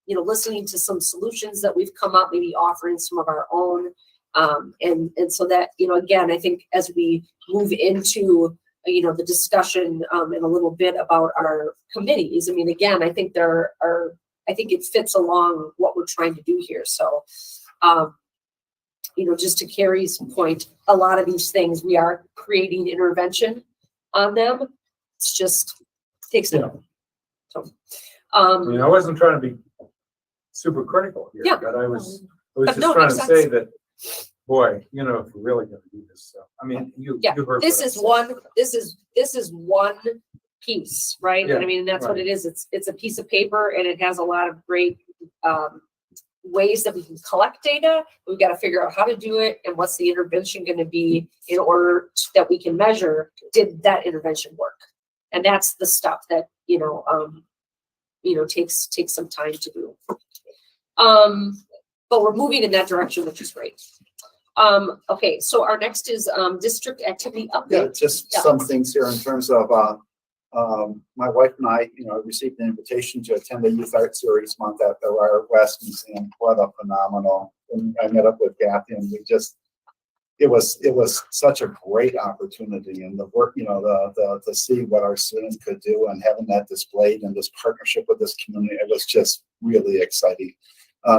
listening to some solutions that we've come up, maybe offering some of our own. And so that, again, I think as we move into, the discussion in a little bit about our committees, again, I think I think it fits along what we're trying to do here. So, just to Carrie's point, a lot of these things, we are creating intervention on them. It's just takes time. So, I wasn't trying to be super critical here, but I was just trying to say that, boy, if we're really going to do this stuff, you heard this is one piece, right? Yeah, And that's what right. it is. It's a piece of paper, and it has a lot of great ways that we can collect data. We've got to figure out how to do it and what's the intervention going to be in order that we can measure, did that intervention work? And that's the stuff that takes some time to do. But we're moving in that direction, which is great. Okay, so our next is district activity update. Just some things here in terms of my wife and I, received an invitation to attend the Youth Art Series month at the Ryer West Museum. What a phenomenal! And I met up with Kathy, and it was such a great opportunity, and the work, to see what our students could do and having that displayed and this partnership with this community, it was just really exciting.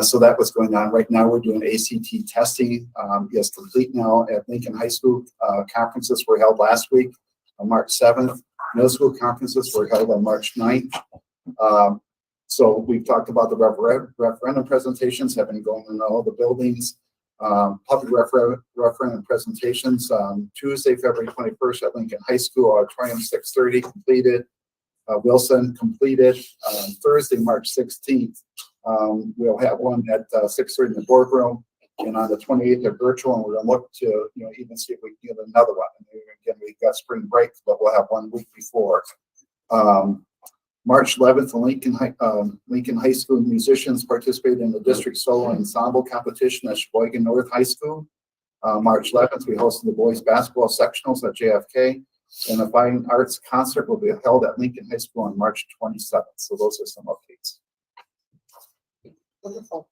So that was going on. Right now, we're doing ACT testing. It's complete now at Lincoln High School. Conferences were held last week on March 7th. Middle school conferences were held on March 9th. So we've talked about the referendum presentations have been going in all the buildings. Public referendum presentations Tuesday, February 21st at Lincoln High School, auditorium 6:30 completed. Wilson completed. Thursday, March 16th, We'll have one at 6:30 in the boardroom, and on the 28th at virtual, and we're gonna look to, even see if we can get another one. And again, we've got spring break, but we'll have one week before. March 11th, Lincoln High School musicians participate in the district solo ensemble competition at Sheboygan North High School. March 11th, we hosted the boys basketball sectionals at JFK, and the fine arts concert will be held at Lincoln High School on March 27th. So those are some updates. Wonderful.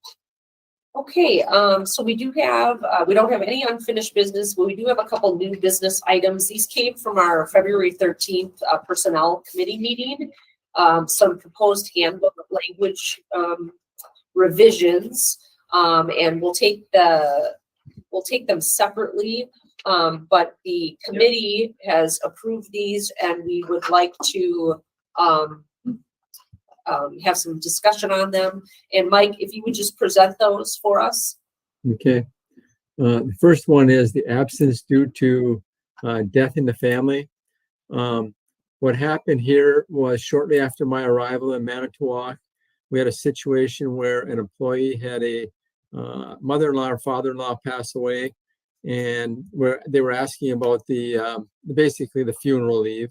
Okay, so we do have, we don't have any unfinished business, but we do have a couple new business items. These came from our February 13th Personnel Committee meeting. Some proposed handbook language revisions, and we'll take them separately. But the committee has approved these, and we would like to have some discussion on them. And Mike, if you would just present those for us. Okay. The first one is the absence due to death in the family. What happened here was shortly after my arrival in Manitowoc, we had a situation where an employee had a mother-in-law or father-in-law pass away, and they were asking about the basically the funeral leave.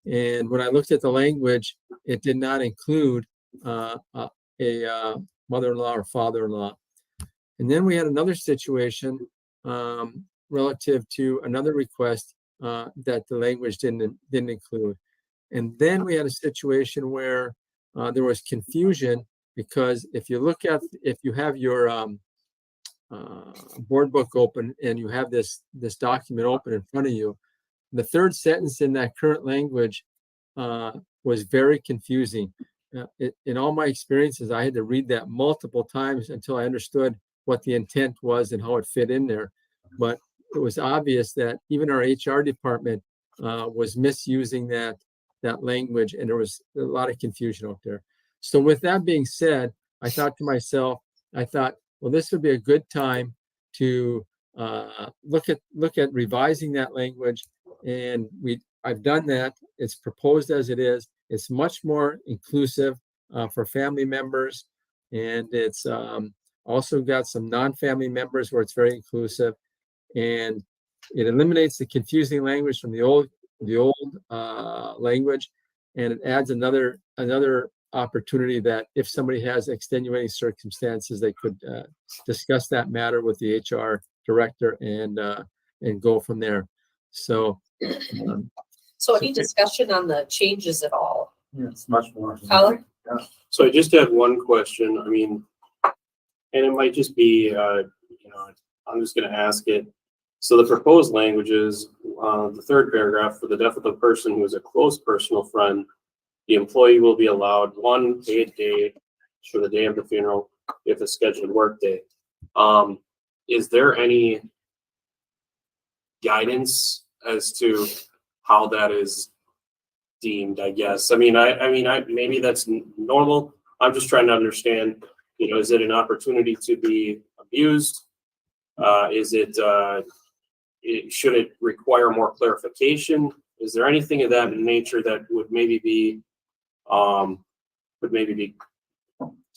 And when I looked at the language, it did not include a mother-in-law or father-in-law. And then we had another situation relative to another request that the language didn't include. And then we had a situation where there was confusion, because if you have your board book open and you have this document open in front of you, the third sentence in that current language was very confusing. In all my experiences, I had to read that multiple times until I understood what the intent was and how it fit in there. But it was obvious that even our HR department was misusing that language, and there was a lot of confusion out there. So with that being said, I thought to myself, well, this would be a good time to look at revising that language. And I've done that. It's proposed as it is. It's much more inclusive for family members, and it's also got some non-family members where it's very inclusive, and it eliminates the confusing language from the old language, and it adds another opportunity that if somebody has extenuating circumstances, they could discuss that matter with the HR director and go from there. So Any discussion on the changes at all? Yeah, it's much more. Colin? So I just have one question. I mean, and it might just be, I'm just going to ask it. So the proposed language is the third paragraph: for the death of a person who is a close personal friend, the employee will be allowed one paid day for the day of the funeral if a scheduled work day. Is there any guidance as to how that is deemed? I guess. I mean, maybe that's normal. I'm just trying to understand. Is it an opportunity to be abused? Should it require more clarification? Is there anything of that nature that would maybe be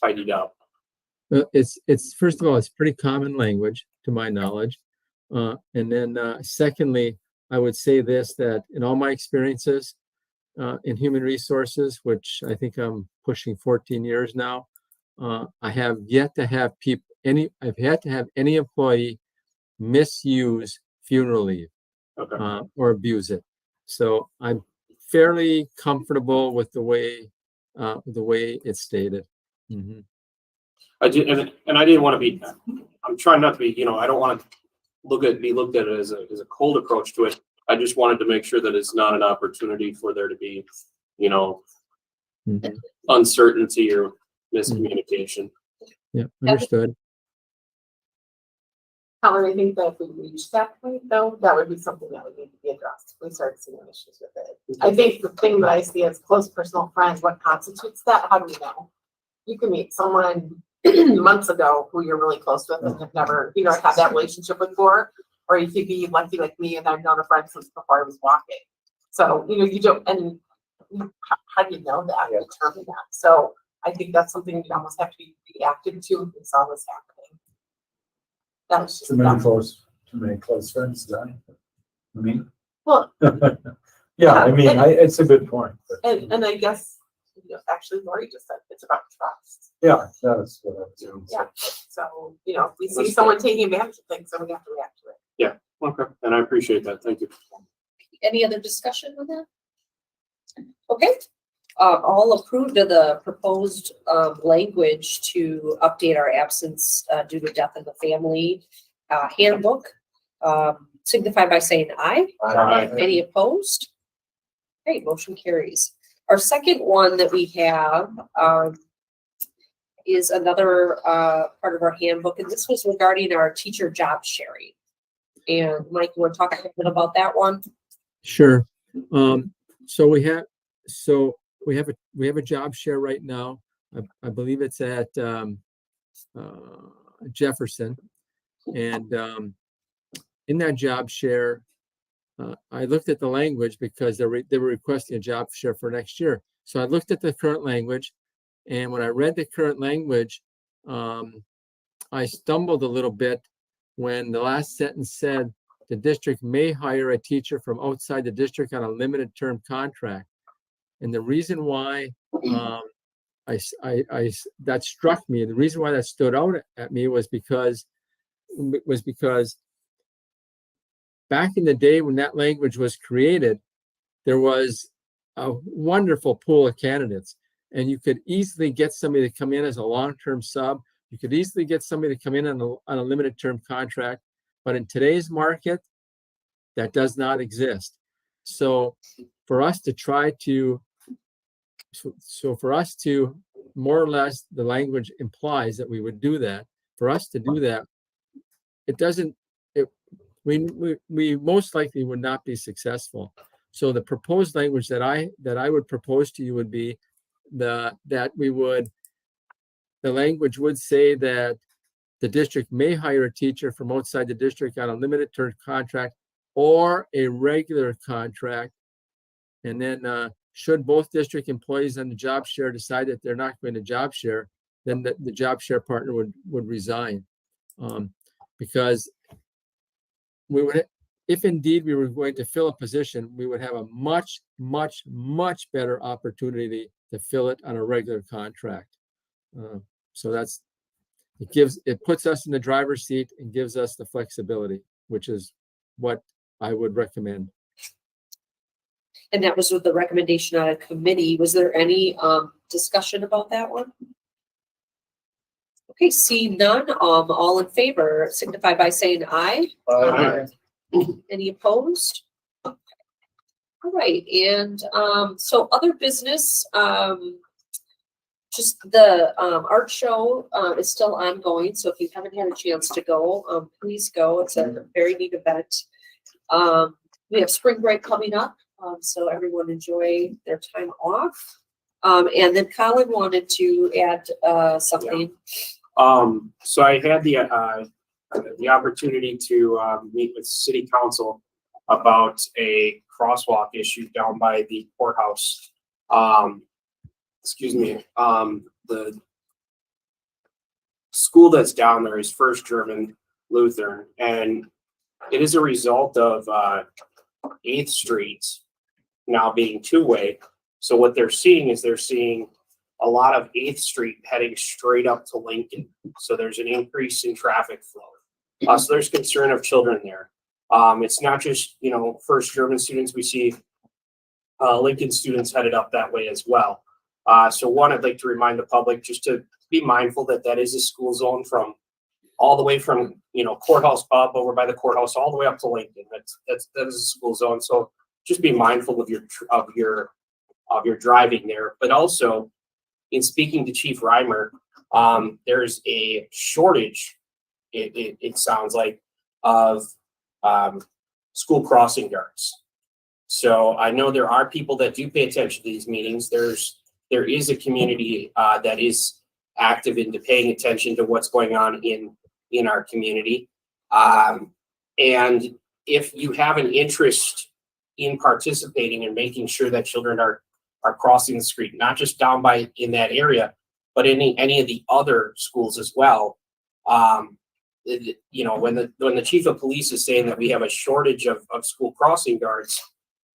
tidied up? It's first of all, it's pretty common language to my knowledge, and then secondly, I would say this: that in all my experiences in human resources, which I think I'm pushing 14 years now, I have yet to have I've had to have any employee misuse funeral leave or abuse it. So I'm fairly comfortable with the way it's stated. Mm-hmm. I didn't want to be. I'm trying not to be. I don't want to be looked at as a cold approach to it. I just wanted to make sure that it's not an opportunity for there to be, mm-hmm. uncertainty or miscommunication. Yeah, understood. Colin, I think that if we reach that point, though, that would be something that would need to be addressed. We start seeing issues with it. I think the thing that I see as close personal friends, what constitutes that? How do we know? You can meet someone months ago who you're really close with and have never, had that relationship with before, or you could be lucky like me and I've known a friend since before I was walking. So, you don't, and how do you know that? Determine that. So I think that's something we almost have to be reactive to if we saw this happening. That was just. Too many close friends, Donnie. I mean. Well, Yeah, I mean, it's a good point. But and I guess, you know, actually Lori just said it's about trust. yeah, that's what I was saying. Yeah, so, you know, if we see someone taking advantage of things, then we have to react to it. Okay, and I appreciate that. Thank you. Any other discussion on that? Okay, all approved of the proposed, language to update our absence, due to death in the family, handbook. Signify by saying aye. Aye. Any opposed? Okay, motion carries. Our second one that we have, is another, part of our handbook, and this was regarding our teacher job sharing. And Mike, you want to talk a little bit about that one? Sure. So we have a job share right now. I believe it's at Jefferson, and in that job share, I looked at the language because they were requesting a job share for next year. So I looked at the current language, and when I read the current language, I stumbled a little bit when the last sentence said the district may hire a teacher from outside the district on a limited term contract. And the reason why that struck me, the reason why that stood out at me was because back in the day when that language was created, there was a wonderful pool of candidates, and you could easily get somebody to come in as a long-term sub. You could easily get somebody to come in on a limited term contract, but in today's market, that does not exist. So for us to more or less, the language implies that we would do that. For us to do that, we most likely would not be successful. So the proposed language that I would propose to you would be the language would say that the district may hire a teacher from outside the district on a limited term contract or a regular contract. And then should both district employees on the job share decide that they're not going to job share, then the job share partner would resign. Because we would, if indeed we were going to fill a position, we would have a much, much, much better opportunity to fill it on a regular contract. So it puts us in the driver's seat and gives us the flexibility, which is what I would recommend. And that was with the recommendation on a committee. Was there any discussion about that one? Okay, seeing none, all in favor signify by saying aye. Aye. Any opposed? Okay. All right, and so other business, just the art show is still ongoing. So if you haven't had a chance to go, please go. It's a very neat event. We have spring break coming up, so everyone enjoy their time off. And then Colin wanted to add something. So I had the opportunity to meet with City Council about a crosswalk issue down by the courthouse. The school that's down there is First German Lutheran, and it is a result of 8th Street now being two-way. So what they're seeing is a lot of 8th Street heading straight up to Lincoln. So there's an increase in traffic flow. So there's concern of children there. It's not just, First German students. We see Lincoln students headed up that way as well. So one, I'd like to remind the public just to be mindful that is a school zone all the way from, Courthouse Pub over by the courthouse, all the way up to Lincoln. That is a school zone. So just be mindful of your driving there. But also, in speaking to Chief Reimer, there's a shortage, it sounds like, of school crossing guards. So I know there are people that do pay attention to these meetings. There is a community that is active into paying attention to what's going on in our community. And if you have an interest in participating and making sure that children are crossing the street, not just down in that area, but any of the other schools as well. You know, when the chief of police is saying that we have a shortage of school crossing guards,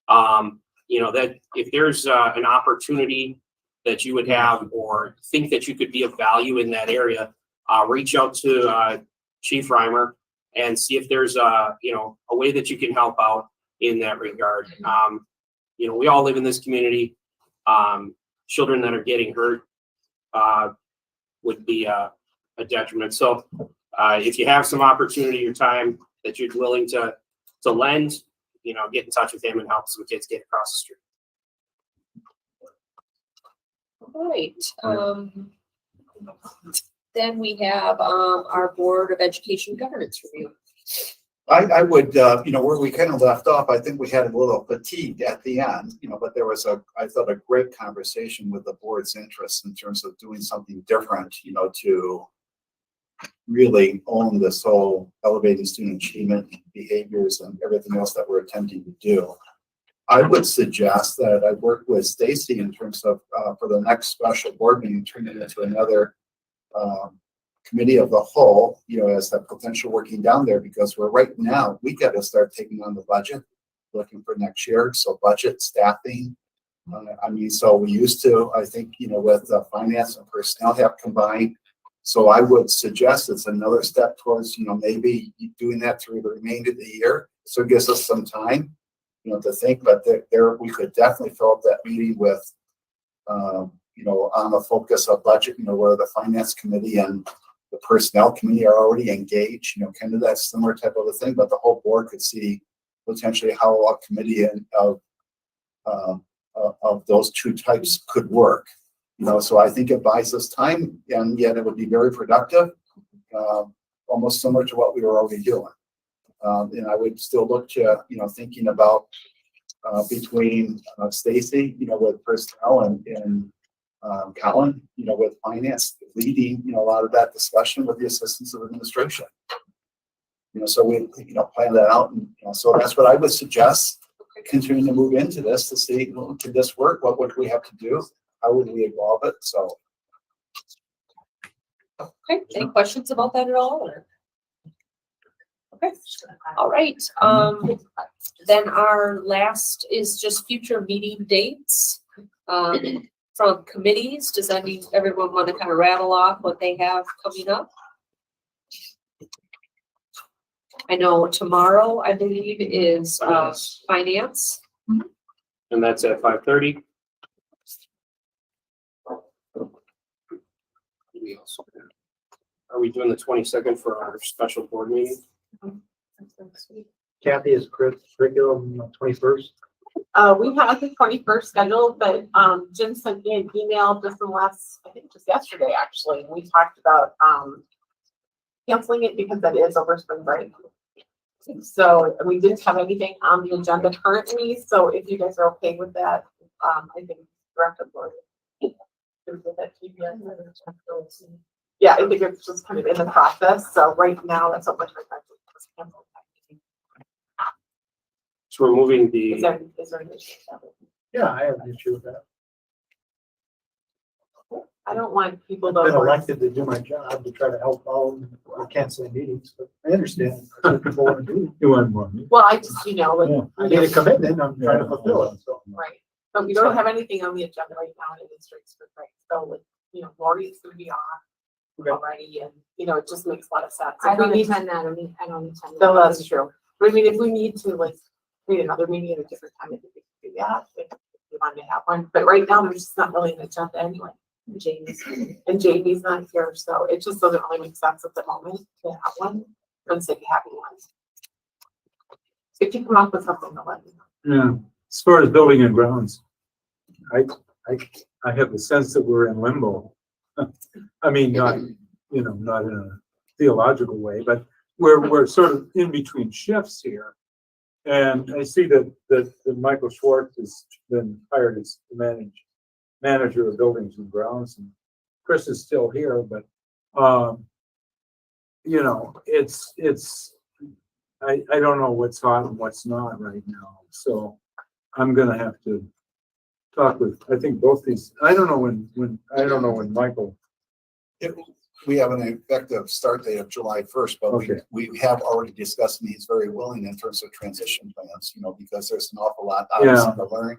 you know, that if there's an opportunity that you would have or think that you could be of value in that area, reach out to Chief Reimer and see if there's you know, a way that you can help out in that regard. You know, we all live in this community. Children that are getting hurt would be a detriment. So if you have some opportunity or time that you're willing to lend, you know, get in touch with him and help some kids get across the street. All right. Then we have our Board of Education Governance Review. I would, you know, where we kind of left off, I think we had a little fatigue at the end, you know, but there was I thought a great conversation with the board's interest in terms of doing something different, you know, to really own this whole elevating student achievement behaviors and everything else that we're attempting to do. I would suggest that I work with Stacy in terms of for the next special board meeting, turn it into another committee of the whole, you know, as a potential working down there, because we're right now, we got to start taking on the budget, looking for next year. So budget, staffing. I mean, so we used to, I think, you know, with finance and personnel have combined. So I would suggest it's another step towards, you know, maybe doing that through the remainder of the year. So it gives us some time, you know, to think, but there we could definitely fill up that meeting with, you know, on the focus of budget, you know, where the finance committee and the personnel committee are already engaged, you know, kind of that similar type of a thing, but the whole board could see potentially how a committee of those two types could work. You know, so I think it buys us time, and yet it would be very productive, almost similar to what we were already doing. And I would still look to, you know, thinking about between Stacy, you know, with personnel and Colin, you know, with finance, leading, you know, a lot of that discussion with the assistants of administration. You know, so we, you know, plan that out, and you know, so that's what I would suggest. Continuing to move into this to see, well, can this work? What would we have to do? How would we evolve it? So. Okay, any questions about that at all? Or? Okay, all right. Then our last is just future meeting dates from committees. Does everyone want to kind of rattle off what they have coming up? I know tomorrow, I believe, is finance. And that's at 5:30. Are we doing the 22nd for our special board meeting? Kathy, is curriculum 21st? We have the 21st scheduled, but Jim sent me an email just in the last, I think just yesterday, actually. We talked about canceling it because that is over spring break. So we didn't have anything on the agenda currently. So if you guys are okay with that, I think Director Lord. Yeah, I think it's just kind of in the process. So right now, that's what we're trying to cancel. So we're moving the. Is there an issue? Yeah, I have an issue with that. I don't want people I've been to. elected to do my job to try to help out or canceling meetings, but I understand what people want to do. You want more? Well, I just, you know, like, I need a commitment, I'm trying to fulfill it, so. right. But we don't have anything on the agenda right now, and it is straight spring break. So, like, you know, Lori's gonna be off already, and, you know, it just makes a lot of sense. I If we don't need- attend that, I don't attend. No, that's true. But I mean, if we need to, like, create another meeting at a different time, I think we can do that, if we wanted to have one. But right now, there's just not really an agenda anyway. Jamie's not here, so it just doesn't really make sense at the moment to have one, for the sake of having one. So if you come up with something to let me know. Yeah, as far as building and grounds, I have the sense that we're in limbo. I mean, not, you know, not in a theological way, but we're sort of in between shifts here. And I see that Michael Schwartz has been hired as the manager of buildings and grounds, and Chris is still here, but you know, I don't know what's hot and what's not right now. So I'm gonna have to talk with, I think both these, I don't know when Michael We have an effective start date of July 1st, but we have already discussed, and he's very willing in terms of transition plans, because there's an awful lot obviously to learn.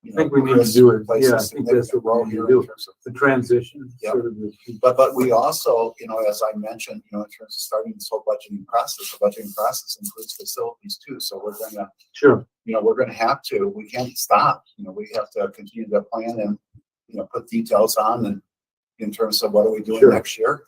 I think we need to do it. Yeah, I think that's what role we need here to do. in terms of The transition. Yep. Sort of But we also, as I mentioned, in terms of starting this whole budgeting process, the budgeting process includes facilities too. So we're gonna, we're gonna have to, we can't stop, we have to continue to plan and, put details on and in terms of what are we doing next year.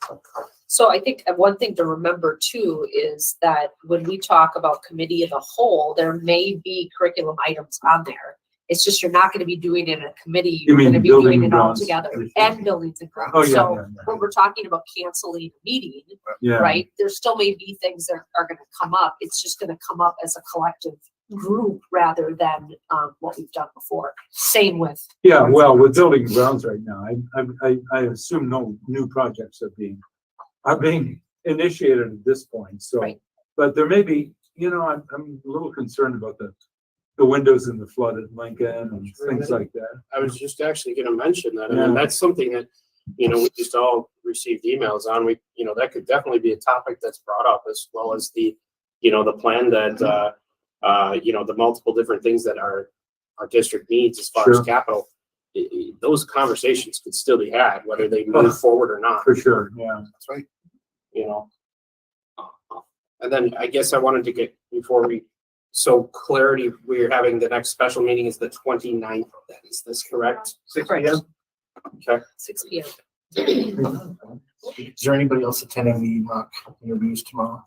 So I think one thing to remember too is that when we talk about committee of the whole, there may be curriculum items on there. It's just you're not going to be doing it in a committee. You're going to be doing it all together, and buildings and grounds. Oh, yeah, so yeah. when we're talking about canceling a meeting, Yeah. right? There still may be things that are going to come up. It's just going to come up as a collective group rather than what we've done before. Same with. Yeah, well, with building grounds right now, I assume no new projects are being initiated at this point. So, but there may be, I'm a little concerned about the windows in the flood at Lincoln and things like that. I was just actually going to mention that, and that's something that we just all received emails on. We, that could definitely be a topic that's brought up, as well as the, the plan that, the multiple different things that our district needs as far as capital. Those conversations could still be had, whether they move forward or not. For sure, yeah, that's right. And then I guess I wanted to get so clarity, we're having the next special meeting is the 29th. Is this correct? 6 p.m. Okay. 6 p.m. Is there anybody else attending the mock interviews tomorrow?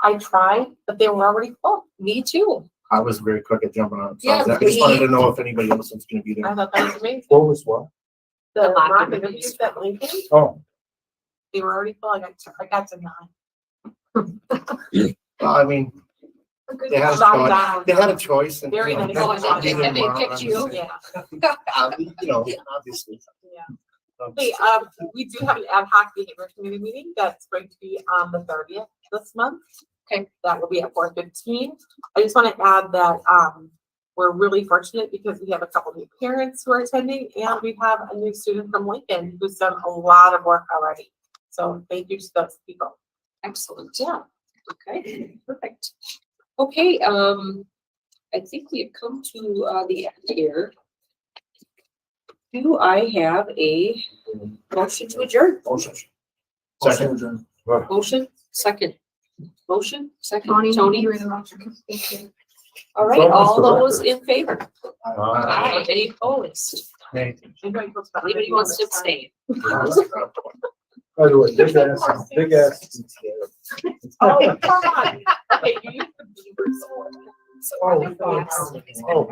I tried, but they were already full. Me too. I was very quick at jumping on it. So Yeah, I just wanted to know if anybody else was going to be there. I thought that was amazing. What was what? The mock mock interviews. interviews at Lincoln, Oh, they were already full. I got to 9. I mean, they had a Calm choice. down. They had a choice, and Very nice. they picked you. Yeah. Obviously. Yeah. Hey, we do have an ad hoc behavior committee meeting that's going to be on the 30th this month. Okay. That will be at 4:15. I just want to add that we're really fortunate because we have a couple new parents who are attending, and we have a new student from Lincoln who's done a lot of work already. So thank you to those people. Excellent. Yeah. Okay. Perfect. Okay. I think we have come to the end here. Do I have a motion to adjourn? Second. Motion, second. Motion, second. Tony, Tony. you were the motion. Thank you. All right, all those in favor? Aye. Aye. Any opposed? Anybody wants to abstain? by the way, big ass. Oh, come on. Okay, you used to be. Oh,